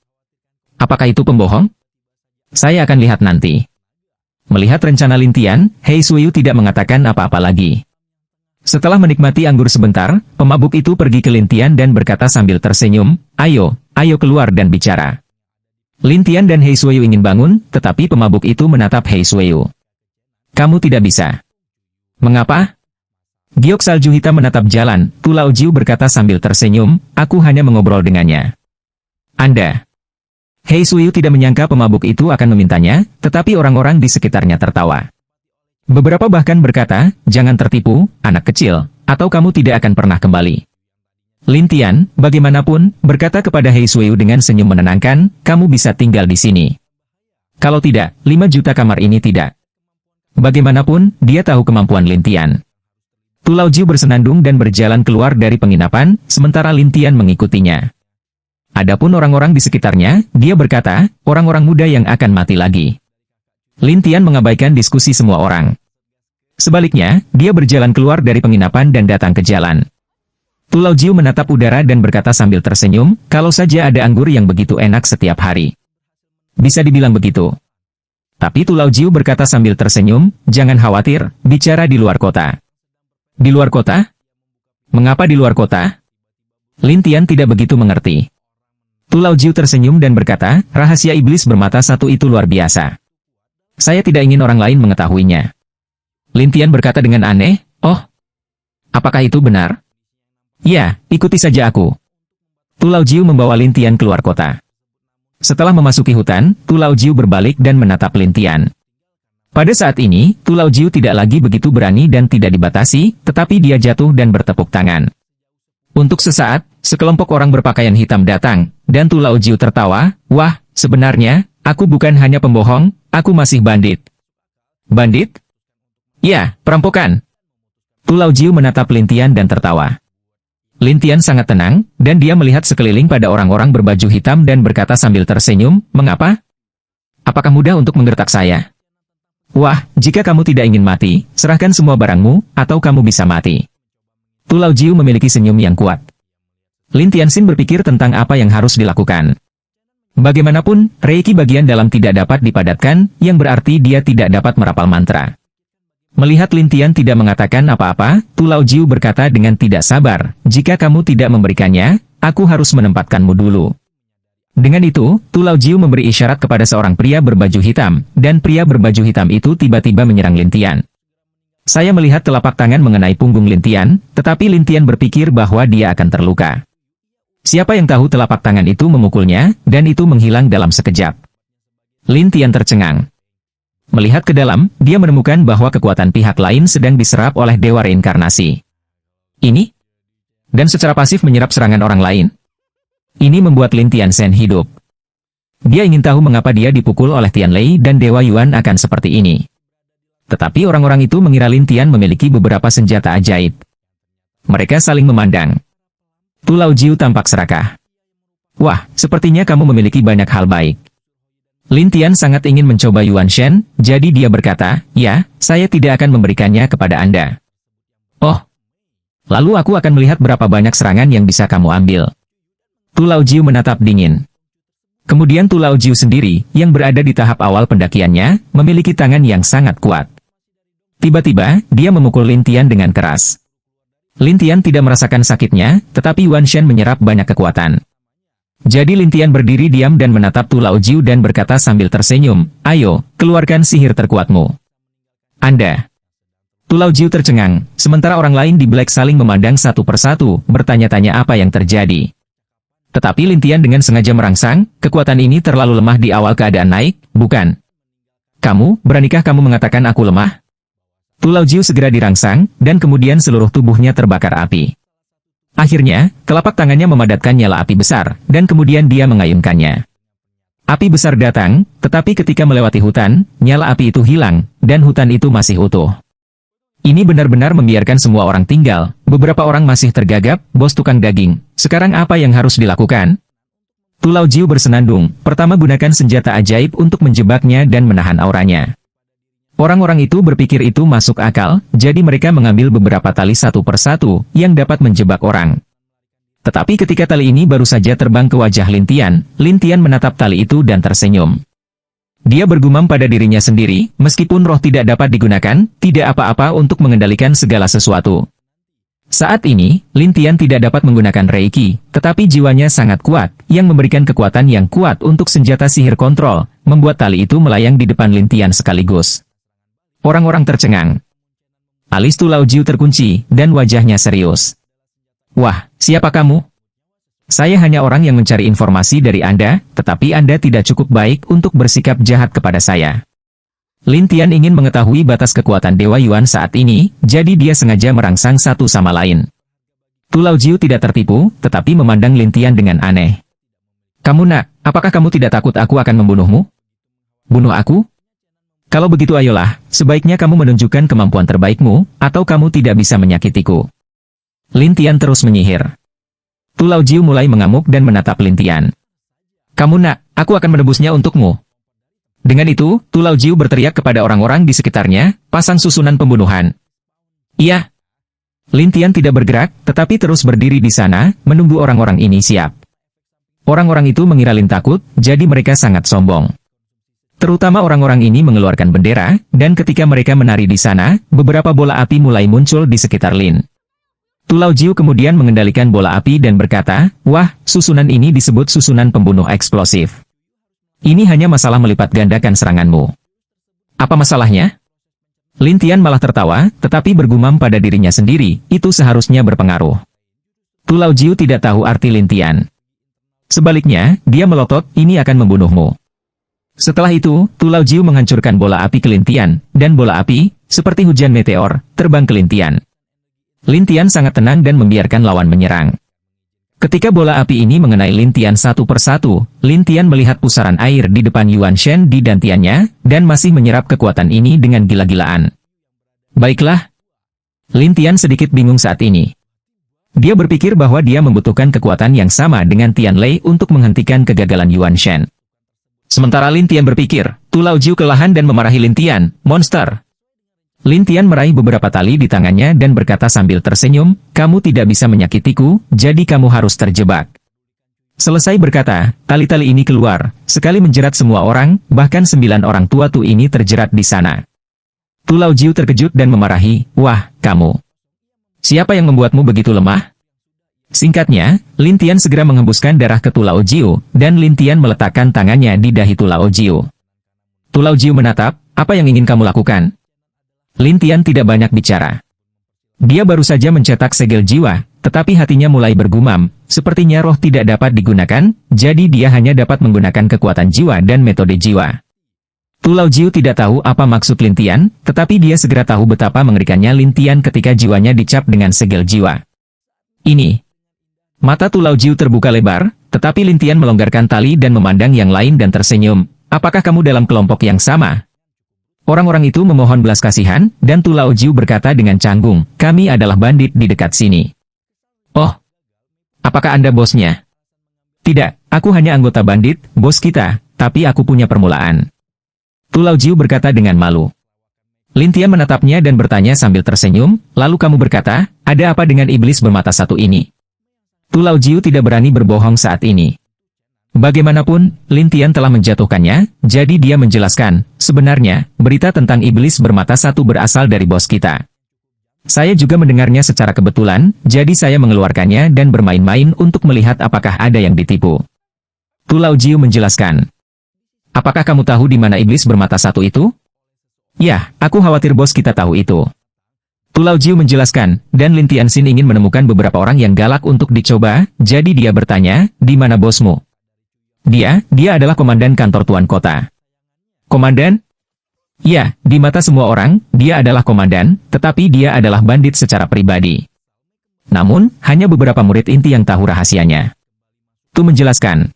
Apakah itu pembohong? Saya akan lihat nanti. Melihat rencana Lin Tian, Hei Suiyu tidak mengatakan apa-apa lagi. Setelah menikmati anggur sebentar, pemabuk itu pergi ke Lin Tian dan berkata sambil tersenyum, ayo keluar dan bicara. Lin Tian dan Hei Suiyu ingin bangun, tetapi pemabuk itu menatap Hei Suiyu. Kamu tidak bisa. Mengapa? Giok salju hitam menatap jalan, Tu Lao Jiu berkata sambil tersenyum, aku hanya mengobrol dengannya. Anda. Hei Suiyu tidak menyangka pemabuk itu akan memintanya, tetapi orang-orang di sekitarnya tertawa. Beberapa bahkan berkata, jangan tertipu, anak kecil, atau kamu tidak akan pernah kembali. Lin Tian, bagaimanapun, berkata kepada Hei Suiyu dengan senyum menenangkan, kamu bisa tinggal di sini. Kalau tidak, 5 juta kamar ini tidak. Bagaimanapun, dia tahu kemampuan Lin Tian. Tu Lao Jiu bersenandung dan berjalan keluar dari penginapan, sementara Lin Tian mengikutinya. Adapun orang-orang di sekitarnya, dia berkata, orang-orang muda yang akan mati lagi. Lin Tian mengabaikan diskusi semua orang. Sebaliknya, dia berjalan keluar dari penginapan dan datang ke jalan. Tulau Jiu menatap udara dan berkata sambil tersenyum, kalau saja ada anggur yang begitu enak setiap hari. Bisa dibilang begitu. Tapi Tulau Jiu berkata sambil tersenyum, jangan khawatir, bicara di luar kota. Di luar kota? Mengapa di luar kota? Lin Tian tidak begitu mengerti. Tulau Jiu tersenyum dan berkata, rahasia iblis bermata satu itu luar biasa. Saya tidak ingin orang lain mengetahuinya. Lin Tian berkata dengan aneh, oh, apakah itu benar? Ya, ikuti saja aku. Tulau Jiu membawa Lin Tian keluar kota. Setelah memasuki hutan, Tulau Jiu berbalik dan menatap Lin Tian. Pada saat ini, Tulau Jiu tidak lagi begitu berani dan tidak dibatasi, tetapi dia jatuh dan bertepuk tangan. Untuk sesaat, sekelompok orang berpakaian hitam datang, dan Tulau Jiu tertawa, wah, sebenarnya, aku bukan hanya pembohong, aku masih bandit. Bandit? Ya, perampokan. Tulau Jiu menatap Lin Tian dan tertawa. Lin Tian sangat tenang, dan dia melihat sekeliling pada orang-orang berbaju hitam dan berkata sambil tersenyum, mengapa? Apakah mudah untuk menggertak saya? Wah, jika kamu tidak ingin mati, serahkan semua barangmu, atau kamu bisa mati. Tulau Jiu memiliki senyum yang kuat. Lin Tianxin berpikir tentang apa yang harus dilakukan. Bagaimanapun, Reiki bagian dalam tidak dapat dipadatkan, yang berarti dia tidak dapat merapal mantra. Melihat Lin Tian tidak mengatakan apa-apa, Tulau Jiu berkata dengan tidak sabar, jika kamu tidak memberikannya, aku harus menempatkanmu dulu. Dengan itu, Tulau Jiu memberi isyarat kepada seorang pria berbaju hitam, dan pria berbaju hitam itu tiba-tiba menyerang Lin Tian. Saya melihat telapak tangan mengenai punggung Lin Tian, tetapi Lin Tian berpikir bahwa dia akan terluka. Siapa yang tahu telapak tangan itu memukulnya, dan itu menghilang dalam sekejap. Lin Tian tercengang. Melihat ke dalam, dia menemukan bahwa kekuatan pihak lain sedang diserap oleh Dewa Reinkarnasi. Ini? Dan secara pasif menyerap serangan orang lain. Ini membuat Lin Tianxin hidup. Dia ingin tahu mengapa dia dipukul oleh Tian Lei dan Dewa Yuan akan seperti ini. Tetapi orang-orang itu mengira Lin Tian memiliki beberapa senjata ajaib. Mereka saling memandang. Tulau Jiu tampak serakah. Wah, sepertinya kamu memiliki banyak hal baik. Lin Tian sangat ingin mencoba Yuan Shen, jadi dia berkata, ya, saya tidak akan memberikannya kepada Anda. Oh, lalu aku akan melihat berapa banyak serangan yang bisa kamu ambil. Tulau Jiu menatap dingin. Kemudian Tulau Jiu sendiri, yang berada di tahap awal pendakiannya, memiliki tangan yang sangat kuat. Tiba-tiba, dia memukul Lin Tian dengan keras. Lin Tian tidak merasakan sakitnya, tetapi Yuan Shen menyerap banyak kekuatan. Jadi Lin Tian berdiri diam dan menatap Tulau Jiu dan berkata sambil tersenyum, ayo, keluarkan sihir terkuatmu. Anda. Tulau Jiu tercengang, sementara orang lain di Black saling memandang satu persatu, bertanya-tanya apa yang terjadi. Tetapi Lin Tian dengan sengaja merangsang, kekuatan ini terlalu lemah di awal keadaan naik, bukan? Kamu, beranikah kamu mengatakan aku lemah? Tulau Jiu segera dirangsang, dan kemudian seluruh tubuhnya terbakar api. Akhirnya, telapak tangannya memadatkan nyala api besar, dan kemudian dia mengayunkannya. Api besar datang, tetapi ketika melewati hutan, nyala api itu hilang, dan hutan itu masih utuh. Ini benar-benar membiarkan semua orang tinggal, beberapa orang masih tergagap, bos tukang daging. Sekarang apa yang harus dilakukan? Tulau Jiu bersenandung, pertama gunakan senjata ajaib untuk menjebaknya dan menahan auranya. Orang-orang itu berpikir itu masuk akal, jadi mereka mengambil beberapa tali satu persatu, yang dapat menjebak orang. Tetapi ketika tali ini baru saja terbang ke wajah Lin Tian menatap tali itu dan tersenyum. Dia bergumam pada dirinya sendiri, meskipun roh tidak dapat digunakan, tidak apa-apa untuk mengendalikan segala sesuatu. Saat ini, Lin Tian tidak dapat menggunakan Reiki, tetapi jiwanya sangat kuat, yang memberikan kekuatan yang kuat untuk senjata sihir kontrol, membuat tali itu melayang di depan Lin Tian sekaligus. Orang-orang tercengang. Alis Tulau Jiu terkunci, dan wajahnya serius. Wah, siapa kamu? Saya hanya orang yang mencari informasi dari Anda, tetapi Anda tidak cukup baik untuk bersikap jahat kepada saya. Lin Tian ingin mengetahui batas kekuatan Dewa Yuan saat ini, jadi dia sengaja merangsang satu sama lain. Tulau Jiu tidak tertipu, tetapi memandang Lin Tian dengan aneh. Kamu nak, apakah kamu tidak takut aku akan membunuhmu? Bunuh aku? Kalau begitu ayolah, sebaiknya kamu menunjukkan kemampuan terbaikmu, atau kamu tidak bisa menyakitiku. Lin Tian terus menyihir. Tulau Jiu mulai mengamuk dan menatap Lin Tian. Kamu nak, aku akan menebusnya untukmu. Dengan itu, Tulau Jiu berteriak kepada orang-orang di sekitarnya, pasang susunan pembunuhan. Iya. Lin Tian tidak bergerak, tetapi terus berdiri di sana, menunggu orang-orang ini siap. Orang-orang itu mengira Lin takut, jadi mereka sangat sombong. Terutama orang-orang ini mengeluarkan bendera, dan ketika mereka menari di sana, beberapa bola api mulai muncul di sekitar Lin. Tu Laojiu kemudian mengendalikan bola api dan berkata, "Wah, susunan ini disebut susunan pembunuh eksplosif. Ini hanya masalah melipat gandakan seranganmu. Apa masalahnya?" Lin Tian malah tertawa, tetapi bergumam pada dirinya sendiri, itu seharusnya berpengaruh. Tu Laojiu tidak tahu arti Lin Tian. Sebaliknya, dia melotot, "Ini akan membunuhmu." Setelah itu, Tu Laojiu menghancurkan bola api ke Lin Tian, dan bola api, seperti hujan meteor, terbang ke Lin Tian. Lin Tian sangat tenang dan membiarkan lawan menyerang. Ketika bola api ini mengenai Lin Tian satu persatu, Lin Tian melihat pusaran air di depan Yuan Shen di dantiannya, dan masih menyerap kekuatan ini dengan gila-gilaan. Baiklah. Lin Tian sedikit bingung saat ini. Dia berpikir bahwa dia membutuhkan kekuatan yang sama dengan Tian Lei untuk menghentikan kegagalan Yuan Shen. Sementara Lin Tian berpikir, Tu Laojiu kelelahan dan memarahi Lin Tian, "Monster!" Lin Tian meraih beberapa tali di tangannya dan berkata sambil tersenyum, "Kamu tidak bisa menyakitiku, jadi kamu harus terjebak." Selesai berkata, tali-tali ini keluar, sekali menjerat semua orang, bahkan 9 orang tua Tu ini terjerat di sana. Tu Laojiu terkejut dan memarahi, "Wah, kamu. Siapa yang membuatmu begitu lemah?" Singkatnya, Lin Tian segera menghembuskan darah ke Tu Laojiu, dan Lin Tian meletakkan tangannya di dahi Tu Laojiu. Tu Laojiu menatap, "Apa yang ingin kamu lakukan?" Lin Tian tidak banyak bicara. Dia baru saja mencetak segel jiwa, tetapi hatinya mulai bergumam, sepertinya roh tidak dapat digunakan, jadi dia hanya dapat menggunakan kekuatan jiwa dan metode jiwa. Tu Laojiu tidak tahu apa maksud Lin Tian, tetapi dia segera tahu betapa mengerikannya Lin Tian ketika jiwanya dicap dengan segel jiwa. Ini. Mata Tu Laojiu terbuka lebar, tetapi Lin Tian melonggarkan tali dan memandang yang lain dan tersenyum. "Apakah kamu dalam kelompok yang sama?" Orang-orang itu memohon belas kasihan, dan Tu Laojiu berkata dengan canggung, "Kami adalah bandit di dekat sini." "Oh, apakah Anda bosnya?" "Tidak, aku hanya anggota bandit, bos kita, tapi aku punya permulaan." Tu Laojiu berkata dengan malu. Lin Tian menatapnya dan bertanya sambil tersenyum, "Lalu kamu berkata, ada apa dengan iblis bermata satu ini?" Tu Laojiu tidak berani berbohong saat ini. Bagaimanapun, Lin Tian telah menjatuhkannya, jadi dia menjelaskan, "Sebenarnya, berita tentang iblis bermata satu berasal dari bos kita. Saya juga mendengarnya secara kebetulan, jadi saya mengeluarkannya dan bermain-main untuk melihat apakah ada yang ditipu." Tu Laojiu menjelaskan. "Apakah kamu tahu di mana iblis bermata satu itu?" "Ya, aku khawatir bos kita tahu itu." Tu Laojiu menjelaskan, dan Lin Tianxin ingin menemukan beberapa orang yang galak untuk dicoba, jadi dia bertanya, "Di mana bosmu?" Dia adalah komandan kantor tuan kota." "Komandan?" "Ya, di mata semua orang, dia adalah komandan, tetapi dia adalah bandit secara pribadi. Namun, hanya beberapa murid inti yang tahu rahasianya." Tu menjelaskan.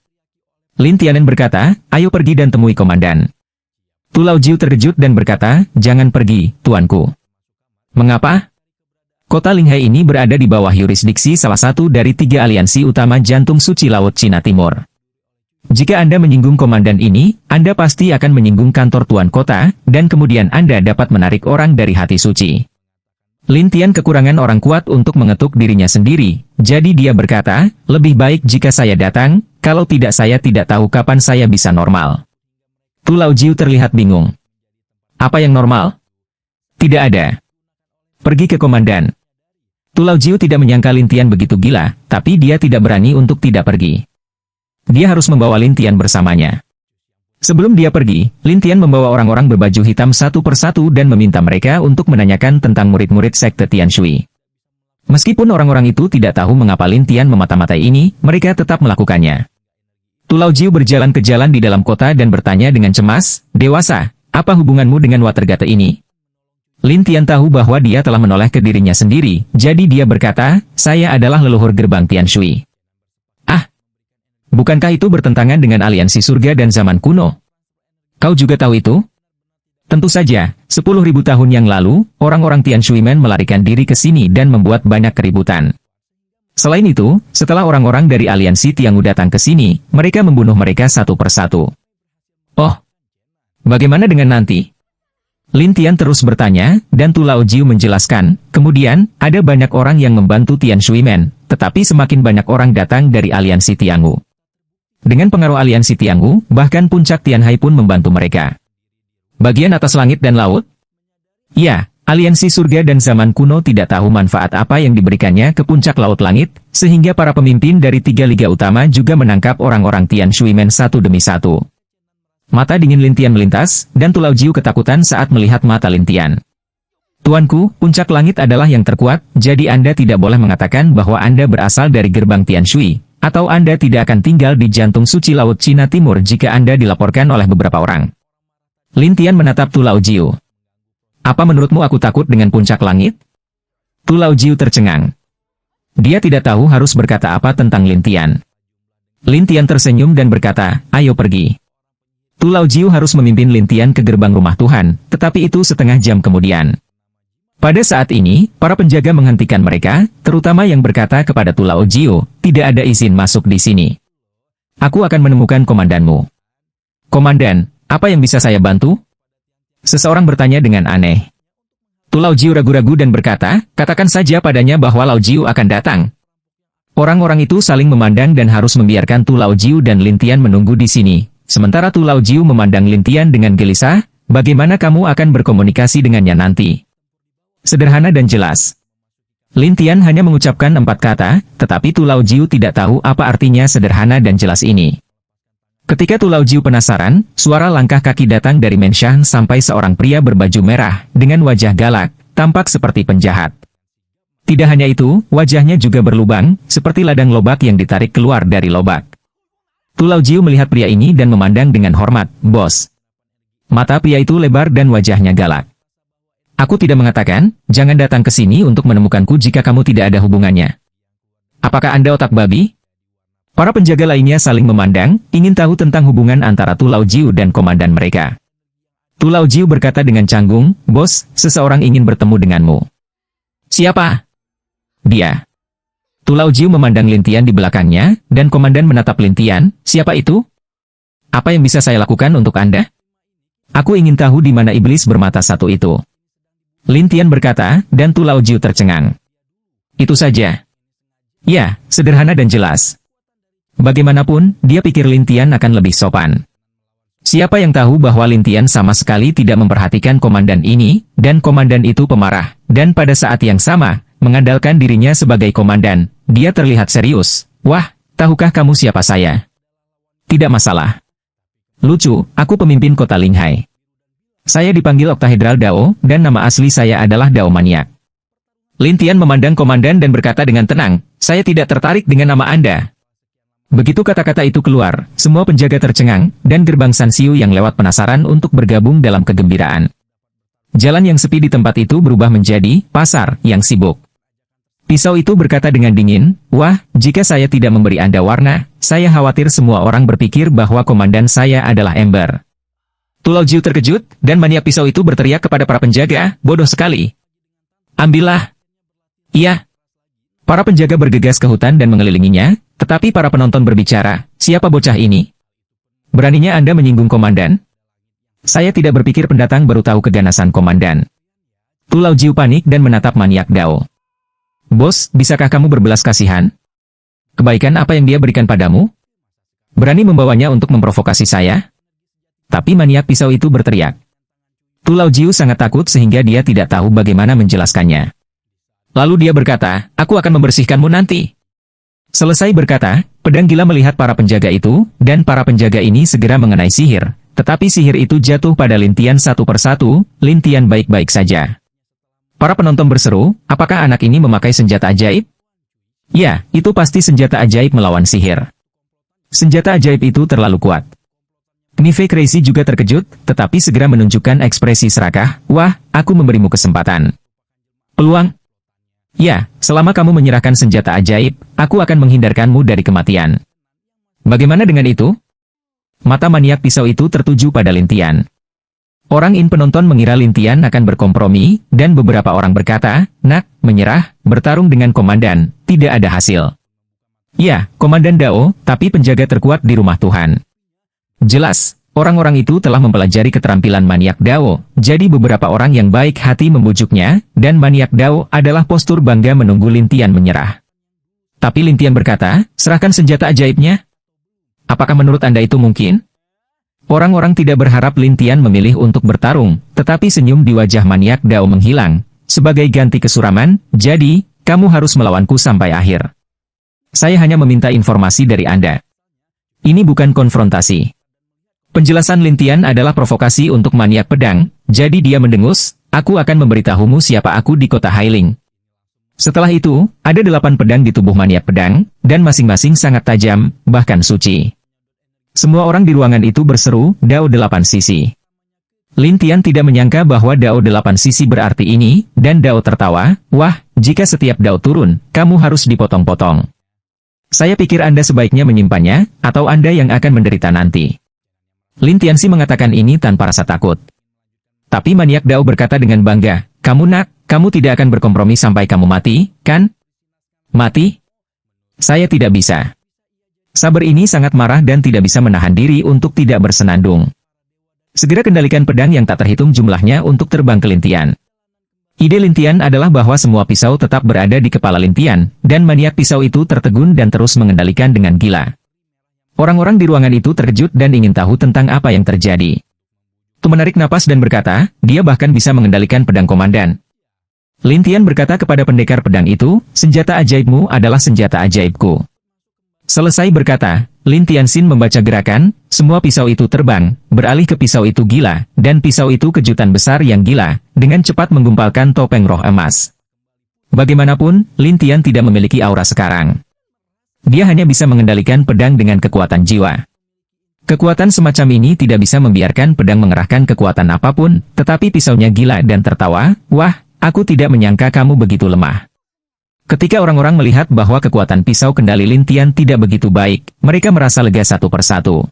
Lin Tianen berkata, "Ayo pergi dan temui komandan." Tu Laojiu terkejut dan berkata, "Jangan pergi, tuanku." "Mengapa?" Kota Linghai ini berada di bawah yurisdiksi salah satu dari 3 aliansi utama jantung suci Laut Cina Timur. Jika Anda menyinggung komandan ini, Anda pasti akan menyinggung kantor tuan kota, dan kemudian Anda dapat menarik orang dari hati suci. Lin Tian kekurangan orang kuat untuk mengetuk dirinya sendiri, jadi dia berkata, "Lebih baik jika saya datang, kalau tidak saya tidak tahu kapan saya bisa normal." Tu Laojiu terlihat bingung. "Apa yang normal?" "Tidak ada. Pergi ke komandan." Tu Laojiu tidak menyangka Lin Tian begitu gila, tapi dia tidak berani untuk tidak pergi. Dia harus membawa Lin Tian bersamanya. Sebelum dia pergi, Lin Tian membawa orang-orang berbaju hitam satu persatu dan meminta mereka untuk menanyakan tentang murid-murid sekte Tianshui. Meskipun orang-orang itu tidak tahu mengapa Lin Tian memata-matai ini, mereka tetap melakukannya. Tu Laojiu berjalan ke jalan di dalam kota dan bertanya dengan cemas, "Dewasa, apa hubunganmu dengan Watergate ini?" Lin Tian tahu bahwa dia telah menoleh ke dirinya sendiri, jadi dia berkata, "Saya adalah leluhur gerbang Tianshui." "Bukankah itu bertentangan dengan aliansi surga dan zaman kuno? Kau juga tahu itu?" "Tentu saja, 10.000 tahun yang lalu, orang-orang Tianshuimen melarikan diri ke sini dan membuat banyak keributan. Selain itu, setelah orang-orang dari aliansi Tianghu datang ke sini, mereka membunuh mereka satu persatu." "Oh, bagaimana dengan nanti?" Lin Tian terus bertanya, dan Tu Laojiu menjelaskan, kemudian, ada banyak orang yang membantu Tian Shuimen, tetapi semakin banyak orang datang dari aliansi Tiangu. Dengan pengaruh aliansi Tiangu, bahkan puncak Tianhai pun membantu mereka. Bagian atas langit dan laut? Ya, aliansi surga dan zaman kuno tidak tahu manfaat apa yang diberikannya ke puncak laut langit, sehingga para pemimpin dari 3 liga utama juga menangkap orang-orang Tian Shuimen satu demi satu. Mata dingin Lin Tian melintas, dan Tu Laojiu ketakutan saat melihat mata Lin Tian. Tuanku, puncak langit adalah yang terkuat, jadi Anda tidak boleh mengatakan bahwa Anda berasal dari gerbang Tian Shui, atau Anda tidak akan tinggal di jantung suci Laut Cina Timur jika Anda dilaporkan oleh beberapa orang. Lin Tian menatap Tu Laojiu. Apa menurutmu aku takut dengan puncak langit? Tu Laojiu tercengang. Dia tidak tahu harus berkata apa tentang Lin Tian. Lin Tian tersenyum dan berkata, ayo pergi. Tu Laojiu harus memimpin Lin Tian ke gerbang rumah Tuhan, tetapi itu setengah jam kemudian. Pada saat ini, para penjaga menghentikan mereka, terutama yang berkata kepada Tu Laojiu, tidak ada izin masuk di sini. Aku akan menemukan komandanmu. Komandan, apa yang bisa saya bantu? Seseorang bertanya dengan aneh. Tu Laojiu ragu-ragu dan berkata, katakan saja padanya bahwa Laojiu akan datang. Orang-orang itu saling memandang dan harus membiarkan Tu Laojiu dan Lin Tian menunggu di sini. Sementara Tu Laojiu memandang Lin Tian dengan gelisah, bagaimana kamu akan berkomunikasi dengannya nanti? Sederhana dan jelas. Lin Tian hanya mengucapkan 4 kata, tetapi Tu Laojiu tidak tahu apa artinya sederhana dan jelas ini. Ketika Tu Laojiu penasaran, suara langkah kaki datang dari Menshang sampai seorang pria berbaju merah, dengan wajah galak, tampak seperti penjahat. Tidak hanya itu, wajahnya juga berlubang, seperti ladang lobak yang ditarik keluar dari lobak. Tu Laojiu melihat pria ini dan memandang dengan hormat, bos. Mata pria itu lebar dan wajahnya galak. Aku tidak mengatakan, jangan datang ke sini untuk menemukanku jika kamu tidak ada hubungannya. Apakah Anda otak babi? Para penjaga lainnya saling memandang, ingin tahu tentang hubungan antara Tu Laojiu dan komandan mereka. Tu Laojiu berkata dengan canggung, bos, seseorang ingin bertemu denganmu. Siapa? Dia. Tu Laojiu memandang Lin Tian di belakangnya, dan komandan menatap Lin Tian, siapa itu? Apa yang bisa saya lakukan untuk Anda? Aku ingin tahu di mana iblis bermata satu itu. Lin Tian berkata, dan Tu Laojiu tercengang. Itu saja. Ya, sederhana dan jelas. Bagaimanapun, dia pikir Lin Tian akan lebih sopan. Siapa yang tahu bahwa Lin Tian sama sekali tidak memperhatikan komandan ini, dan komandan itu pemarah, dan pada saat yang sama, mengandalkan dirinya sebagai komandan, dia terlihat serius. Wah, tahukah kamu siapa saya? Tidak masalah. Lucu, aku pemimpin kota Linghai. Saya dipanggil Oktahedral Dao, dan nama asli saya adalah Dao Maniak. Lin Tian memandang komandan dan berkata dengan tenang, saya tidak tertarik dengan nama Anda. Begitu kata-kata itu keluar, semua penjaga tercengang, dan gerbang Sanxiu yang lewat penasaran untuk bergabung dalam kegembiraan. Jalan yang sepi di tempat itu berubah menjadi pasar yang sibuk. Pisau itu berkata dengan dingin, wah, jika saya tidak memberi Anda warna, saya khawatir semua orang berpikir bahwa komandan saya adalah ember. Tu Laojiu terkejut, dan maniak pisau itu berteriak kepada para penjaga, bodoh sekali. Ambillah. Iya. Para penjaga bergegas ke hutan dan mengelilinginya, tetapi para penonton berbicara, siapa bocah ini? Beraninya Anda menyinggung komandan? Saya tidak berpikir pendatang baru tahu keganasan komandan. Tu Laojiu panik dan menatap maniak Dao. Bos, bisakah kamu berbelas kasihan? Kebaikan apa yang dia berikan padamu? Berani membawanya untuk memprovokasi saya? Tapi maniak pisau itu berteriak. Tu Laojiu sangat takut sehingga dia tidak tahu bagaimana menjelaskannya. Lalu dia berkata, aku akan membersihkanmu nanti. Selesai berkata, pedang gila melihat para penjaga itu, dan para penjaga ini segera mengenai sihir. Tetapi sihir itu jatuh pada Lin Tian satu persatu, Lin Tian baik-baik saja. Para penonton berseru, apakah anak ini memakai senjata ajaib? Ya, itu pasti senjata ajaib melawan sihir. Senjata ajaib itu terlalu kuat. Knife Crazy juga terkejut, tetapi segera menunjukkan ekspresi serakah, wah, aku memberimu kesempatan. Peluang? Ya, selama kamu menyerahkan senjata ajaib, aku akan menghindarkanmu dari kematian. Bagaimana dengan itu? Mata maniak pisau itu tertuju pada Lin Tian. Orang penonton mengira Lin Tian akan berkompromi, dan beberapa orang berkata, nak, menyerah, bertarung dengan komandan, tidak ada hasil. Ya, komandan Dao, tapi penjaga terkuat di rumah Tuhan. Jelas, Orang-orang itu telah mempelajari keterampilan maniak Dao, jadi beberapa orang yang baik hati membujuknya, dan maniak Dao adalah postur bangga menunggu Lin Tian menyerah. Tapi Lin Tian berkata, serahkan senjata ajaibnya. Apakah menurut Anda itu mungkin? Orang-orang tidak berharap Lin Tian memilih untuk bertarung, tetapi senyum di wajah maniak Dao menghilang. Sebagai ganti kesuraman, jadi, kamu harus melawanku sampai akhir. Saya hanya meminta informasi dari Anda. Ini bukan konfrontasi. Penjelasan Lin Tian adalah provokasi untuk maniak pedang, jadi dia mendengus, aku akan memberitahumu siapa aku di kota Hailing. Setelah itu, ada 8 pedang di tubuh maniak pedang, dan masing-masing sangat tajam, bahkan suci. Semua orang di ruangan itu berseru, Dao 8 sisi. Lin Tian tidak menyangka bahwa Dao 8 sisi berarti ini, dan Dao tertawa, wah, jika setiap Dao turun, kamu harus dipotong-potong. Saya pikir Anda sebaiknya menyimpannya, atau Anda yang akan menderita nanti. Lin Tianxi mengatakan ini tanpa rasa takut. Tapi maniak Dao berkata dengan bangga, kamu tidak akan berkompromi sampai kamu mati, kan? Mati? Saya tidak bisa. Saber ini sangat marah dan tidak bisa menahan diri untuk tidak bersenandung. Segera kendalikan pedang yang tak terhitung jumlahnya untuk terbang ke Lin Tian. Ide Lin Tian adalah bahwa semua pisau tetap berada di kepala Lin Tian, dan maniak pisau itu tertegun dan terus mengendalikan dengan gila. Orang-orang di ruangan itu terkejut dan ingin tahu tentang apa yang terjadi. Tu menarik napas dan berkata, dia bahkan bisa mengendalikan pedang komandan. Lin Tian berkata kepada pendekar pedang itu, senjata ajaibmu adalah senjata ajaibku. Selesai berkata, Lin Tianxin membaca gerakan, semua pisau itu terbang, beralih ke pisau itu gila, dan pisau itu kejutan besar yang gila, dengan cepat menggumpalkan topeng roh emas. Bagaimanapun, Lin Tian tidak memiliki aura sekarang. Dia hanya bisa mengendalikan pedang dengan kekuatan jiwa. Kekuatan semacam ini tidak bisa membiarkan pedang mengerahkan kekuatan apapun, tetapi pisaunya gila dan tertawa, wah, aku tidak menyangka kamu begitu lemah. Ketika orang-orang melihat bahwa kekuatan pisau kendali Lin Tian tidak begitu baik, mereka merasa lega satu persatu.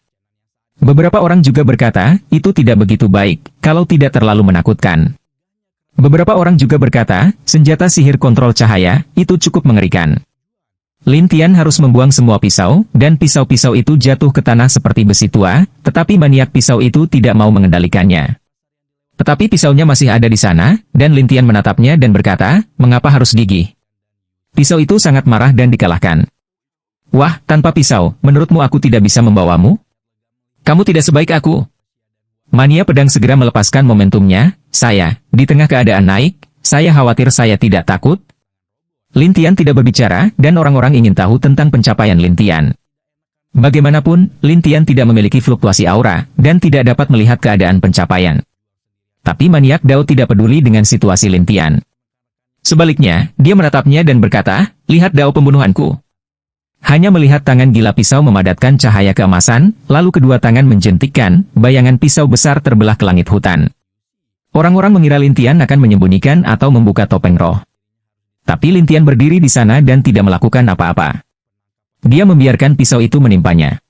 Beberapa orang juga berkata, itu tidak begitu baik, kalau tidak terlalu menakutkan. Beberapa orang juga berkata, senjata sihir kontrol cahaya, itu cukup mengerikan. Lin Tian harus membuang semua pisau, dan pisau-pisau itu jatuh ke tanah seperti besi tua, tetapi maniak pisau itu tidak mau mengendalikannya. Tetapi pisaunya masih ada di sana, dan Lin Tian menatapnya dan berkata, mengapa harus gigih? Pisau itu sangat marah dan dikalahkan. Wah, tanpa pisau, menurutmu aku tidak bisa membawamu? Kamu tidak sebaik aku. Mania pedang segera melepaskan momentumnya, di tengah keadaan naik, saya khawatir saya tidak takut. Lin Tian tidak berbicara, dan orang-orang ingin tahu tentang pencapaian Lin Tian. Bagaimanapun, Lin Tian tidak memiliki fluktuasi aura, dan tidak dapat melihat keadaan pencapaian. Tapi maniak Dao tidak peduli dengan situasi Lin Tian. Sebaliknya, dia menatapnya dan berkata, lihat Dao pembunuhanku. Hanya melihat tangan gila pisau memadatkan cahaya keemasan, lalu kedua tangan menjentikkan, bayangan pisau besar terbelah ke langit hutan. Orang-orang mengira Lin Tian akan menyembunyikan atau membuka topeng roh. Tapi Lin Tian berdiri di sana dan tidak melakukan apa-apa. Dia membiarkan pisau itu menimpanya.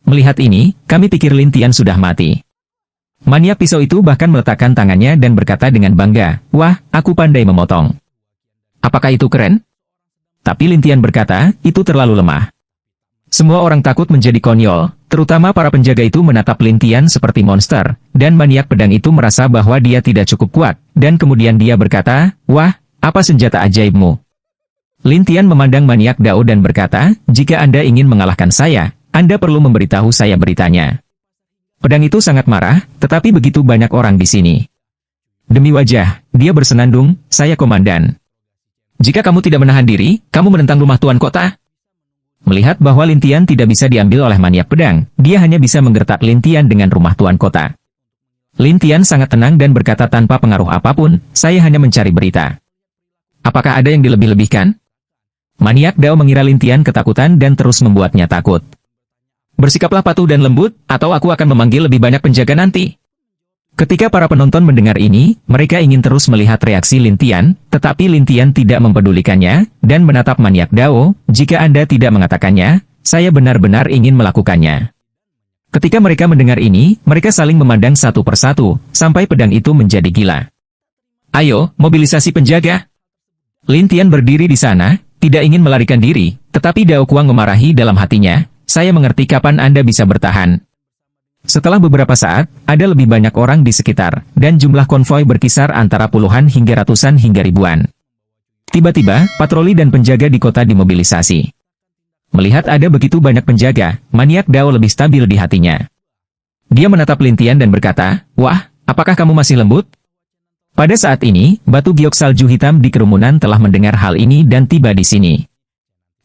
Melihat ini, kami pikir Lin Tian sudah mati. Maniak pisau itu bahkan meletakkan tangannya dan berkata dengan bangga, wah, aku pandai memotong. Apakah itu keren? Tapi Lin Tian berkata, itu terlalu lemah. Semua orang takut menjadi konyol, terutama para penjaga itu menatap Lin Tian seperti monster, dan maniak pedang itu merasa bahwa dia tidak cukup kuat, dan kemudian dia berkata, wah, apa senjata ajaibmu? Lin Tian memandang maniak Dao dan berkata, jika Anda ingin mengalahkan saya, Anda perlu memberitahu saya beritanya. Pedang itu sangat marah, tetapi begitu banyak orang di sini. Demi wajah, dia bersenandung, saya komandan. Jika kamu tidak menahan diri, kamu menentang rumah tuan kota. Melihat bahwa Lin Tian tidak bisa diambil oleh maniak pedang, dia hanya bisa menggertak Lin Tian dengan rumah tuan kota. Lin Tian sangat tenang dan berkata tanpa pengaruh apapun, saya hanya mencari berita. Apakah ada yang dilebih-lebihkan? Maniak Dao mengira Lin Tian ketakutan dan terus membuatnya takut. Bersikaplah patuh dan lembut, atau aku akan memanggil lebih banyak penjaga nanti. Ketika para penonton mendengar ini, mereka ingin terus melihat reaksi Lin Tian, tetapi Lin Tian tidak mempedulikannya, dan menatap maniak Dao, jika Anda tidak mengatakannya, saya benar-benar ingin melakukannya. Ketika mereka mendengar ini, mereka saling memandang satu persatu, sampai pedang itu menjadi gila. Ayo, mobilisasi penjaga. Lin Tian berdiri di sana, tidak ingin melarikan diri, tetapi Dao Kuang memarahi dalam hatinya, saya mengerti kapan Anda bisa bertahan. Setelah beberapa saat, ada lebih banyak orang di sekitar, dan jumlah konvoi berkisar antara puluhan hingga ratusan hingga ribuan. Tiba-tiba, patroli dan penjaga di kota dimobilisasi. Melihat ada begitu banyak penjaga, maniak Dao lebih stabil di hatinya. Dia menatap Lin Tian dan berkata, "Wah, apakah kamu masih lembut?" Pada saat ini, batu giok salju hitam di kerumunan telah mendengar hal ini dan tiba di sini.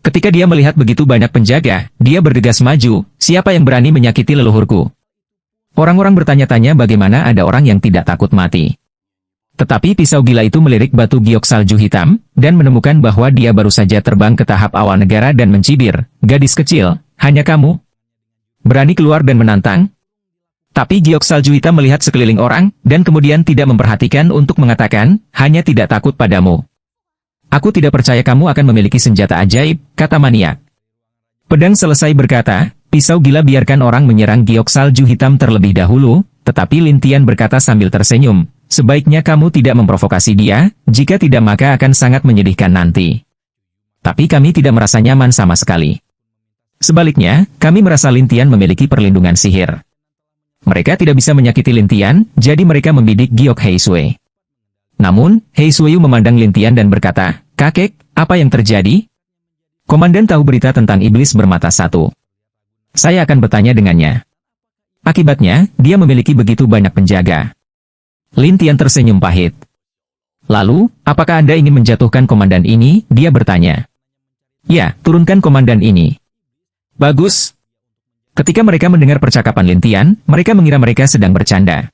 Ketika dia melihat begitu banyak penjaga, dia bergegas maju, "Siapa yang berani menyakiti leluhurku?" Orang-orang bertanya-tanya bagaimana ada orang yang tidak takut mati. Tetapi pisau gila itu melirik batu giok salju hitam, dan menemukan bahwa dia baru saja terbang ke tahap awal negara dan mencibir, "Gadis kecil, hanya kamu berani keluar dan menantang?" Tapi giok salju hitam melihat sekeliling orang, dan kemudian tidak memperhatikan untuk mengatakan, "Hanya tidak takut padamu. Aku tidak percaya kamu akan memiliki senjata ajaib," kata maniak. Pedang selesai berkata, "Pisau gila biarkan orang menyerang giok salju hitam terlebih dahulu," tetapi Lin Tian berkata sambil tersenyum, "Sebaiknya kamu tidak memprovokasi dia, jika tidak maka akan sangat menyedihkan nanti." Tapi kami tidak merasa nyaman sama sekali. Sebaliknya, kami merasa Lin Tian memiliki perlindungan sihir. Mereka tidak bisa menyakiti Lin Tian, jadi mereka membidik giok Hei Sui. Namun, Hei Sui memandang Lin Tian dan berkata, "Kakek, apa yang terjadi?" Komandan tahu berita tentang iblis bermata satu. Saya akan bertanya dengannya. Akibatnya, dia memiliki begitu banyak penjaga. Lin Tian tersenyum pahit. "Lalu, apakah Anda ingin menjatuhkan komandan ini?" dia bertanya. "Ya, turunkan komandan ini." "Bagus." Ketika mereka mendengar percakapan Lin Tian, mereka mengira mereka sedang bercanda.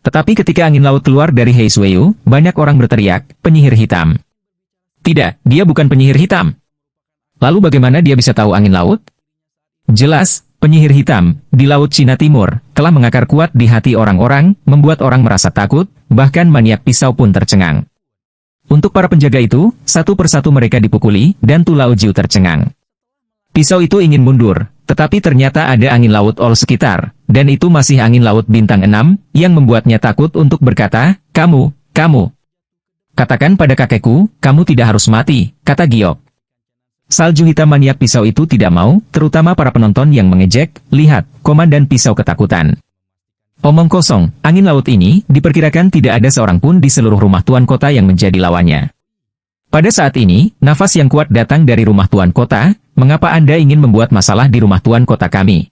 Tetapi ketika angin laut keluar dari Hei Sui, banyak orang berteriak, "Penyihir hitam." "Tidak, dia bukan penyihir hitam." "Lalu bagaimana dia bisa tahu angin laut?" "Jelas, penyihir hitam di Laut Cina Timur telah mengakar kuat di hati orang-orang, membuat orang merasa takut, bahkan maniak pisau pun tercengang." Untuk para penjaga itu, satu persatu mereka dipukuli, dan Tu Lao Jiu tercengang. Pisau itu ingin mundur, tetapi ternyata ada angin laut all sekitar, dan itu masih angin laut bintang 6, yang membuatnya takut untuk berkata, kamu. Katakan pada kakekku, kamu tidak harus mati," kata giok salju hitam maniak pisau itu tidak mau, terutama para penonton yang mengejek, "Lihat, komandan pisau ketakutan." Omong kosong, angin laut ini, diperkirakan tidak ada seorang pun di seluruh rumah tuan kota yang menjadi lawannya. Pada saat ini, nafas yang kuat datang dari rumah tuan kota, "Mengapa Anda ingin membuat masalah di rumah tuan kota kami?"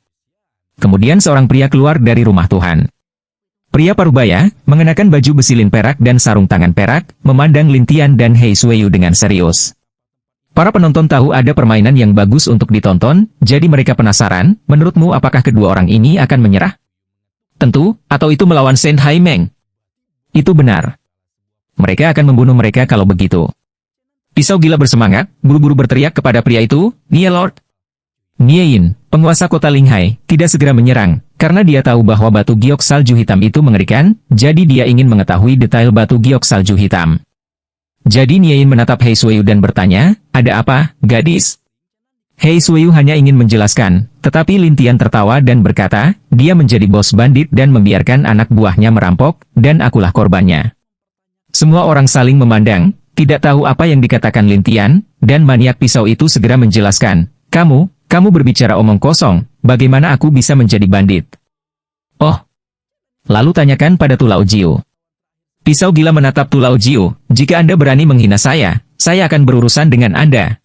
Kemudian seorang pria keluar dari rumah Tuhan. Pria parubaya, mengenakan baju besi lin perak dan sarung tangan perak, memandang Lin Tian dan Hei Sui dengan serius. Para penonton tahu ada permainan yang bagus untuk ditonton, jadi mereka penasaran, "Menurutmu apakah kedua orang ini akan menyerah?" "Tentu, atau itu melawan Saint Hai Meng." "Itu benar. Mereka akan membunuh mereka kalau begitu." Pisau gila bersemangat, buru-buru berteriak kepada pria itu, "Nie Lord." Nie Yin, penguasa kota Linghai, tidak segera menyerang, karena dia tahu bahwa batu giok salju hitam itu mengerikan, jadi dia ingin mengetahui detail batu giok salju hitam. Jadi Nie Yin menatap Hei Sui dan bertanya, "Ada apa, gadis?" Hei Sui hanya ingin menjelaskan, tetapi Lin Tian tertawa dan berkata, "Dia menjadi bos bandit dan membiarkan anak buahnya merampok, dan akulah korbannya." Semua orang saling memandang, tidak tahu apa yang dikatakan Lin Tian, dan maniak pisau itu segera menjelaskan, Kamu berbicara omong kosong, bagaimana aku bisa menjadi bandit?" "Oh." "Lalu tanyakan pada Tu Lao Jiu." Pisau gila menatap Tu Lao Jiu, "Jika Anda berani menghina saya akan berurusan dengan Anda."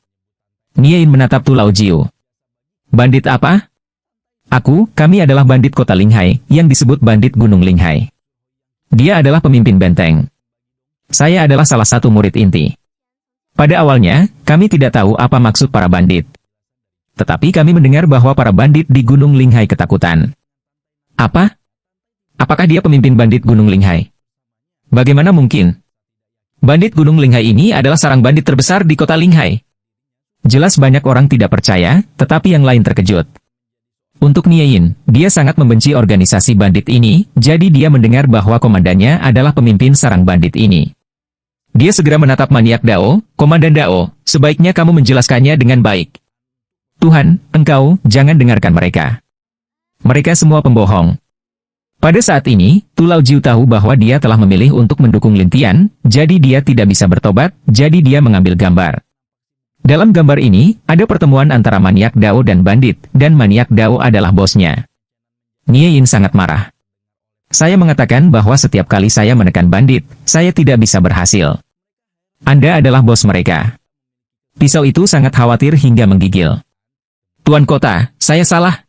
Nie Yin menatap Tu Lao Jiu. "Bandit apa?" Kami adalah bandit kota Linghai, yang disebut bandit Gunung Linghai. Dia adalah pemimpin benteng. Saya adalah salah satu murid inti. Pada awalnya, kami tidak tahu apa maksud para bandit. Tetapi kami mendengar bahwa para bandit di Gunung Linghai ketakutan." "Apa? Apakah dia pemimpin bandit Gunung Linghai?" "Bagaimana mungkin? Bandit Gunung Linghai ini adalah sarang bandit terbesar di kota Linghai." Jelas banyak orang tidak percaya, tetapi yang lain terkejut. Untuk Nie Yin, dia sangat membenci organisasi bandit ini, jadi dia mendengar bahwa komandannya adalah pemimpin sarang bandit ini. Dia segera menatap maniak Dao, "Komandan Dao, sebaiknya kamu menjelaskannya dengan baik." "Tuhan, engkau, jangan dengarkan mereka. Mereka semua pembohong." Pada saat ini, Tu Lao Jiu tahu bahwa dia telah memilih untuk mendukung Lin Tian, jadi dia tidak bisa bertobat, jadi dia mengambil gambar. Dalam gambar ini, ada pertemuan antara maniak Dao dan bandit, dan maniak Dao adalah bosnya. Nie Yin sangat marah. Saya mengatakan bahwa setiap kali saya menekan bandit, saya tidak bisa berhasil. Anda adalah bos mereka. Pisau itu sangat khawatir hingga menggigil. Tuan Kota, saya salah.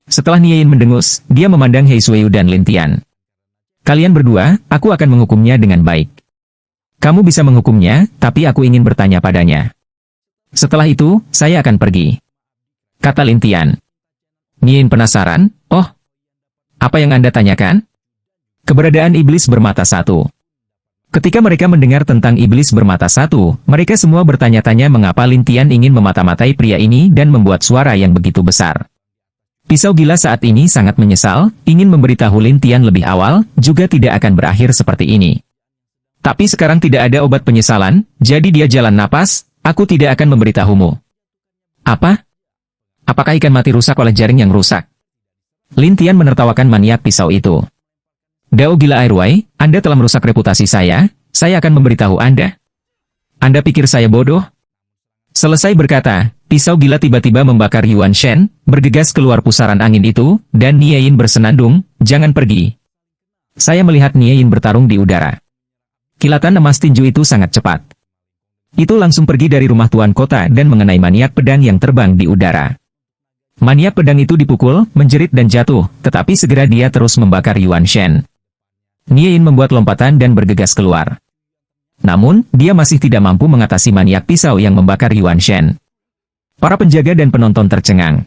Setelah Nie Yin mendengus, dia memandang Hei Suiyu dan Lin Tian. Kalian berdua, aku akan menghukumnya dengan baik. Kamu bisa menghukumnya, tapi aku ingin bertanya padanya. Setelah itu, saya akan pergi. Kata Lin Tian. Nie Yin penasaran, oh, apa yang Anda tanyakan? Keberadaan iblis bermata satu. Ketika mereka mendengar tentang iblis bermata satu, mereka semua bertanya-tanya mengapa Lin Tian ingin memata-matai pria ini dan membuat suara yang begitu besar. Pisau gila saat ini sangat menyesal, ingin memberitahu Lin Tian lebih awal, juga tidak akan berakhir seperti ini. Tapi sekarang tidak ada obat penyesalan, jadi dia jalan napas, aku tidak akan memberitahumu. Apa? Apakah ikan mati rusak oleh jaring yang rusak? Lin Tian menertawakan maniak pisau itu. Dao Gila Airway, Anda telah merusak reputasi saya akan memberitahu Anda. Anda pikir saya bodoh? Selesai berkata, pisau gila tiba-tiba membakar Yuan Shen, bergegas keluar pusaran angin itu, dan Nie Yin bersenandung, jangan pergi. Saya melihat Nie Yin bertarung di udara. Kilatan emas tinju itu sangat cepat. Itu langsung pergi dari rumah tuan kota dan mengenai maniak pedang yang terbang di udara. Maniak pedang itu dipukul, menjerit dan jatuh, tetapi segera dia terus membakar Yuan Shen. Nie Yin membuat lompatan dan bergegas keluar. Namun, dia masih tidak mampu mengatasi maniak pisau yang membakar Yuan Shen. Para penjaga dan penonton tercengang.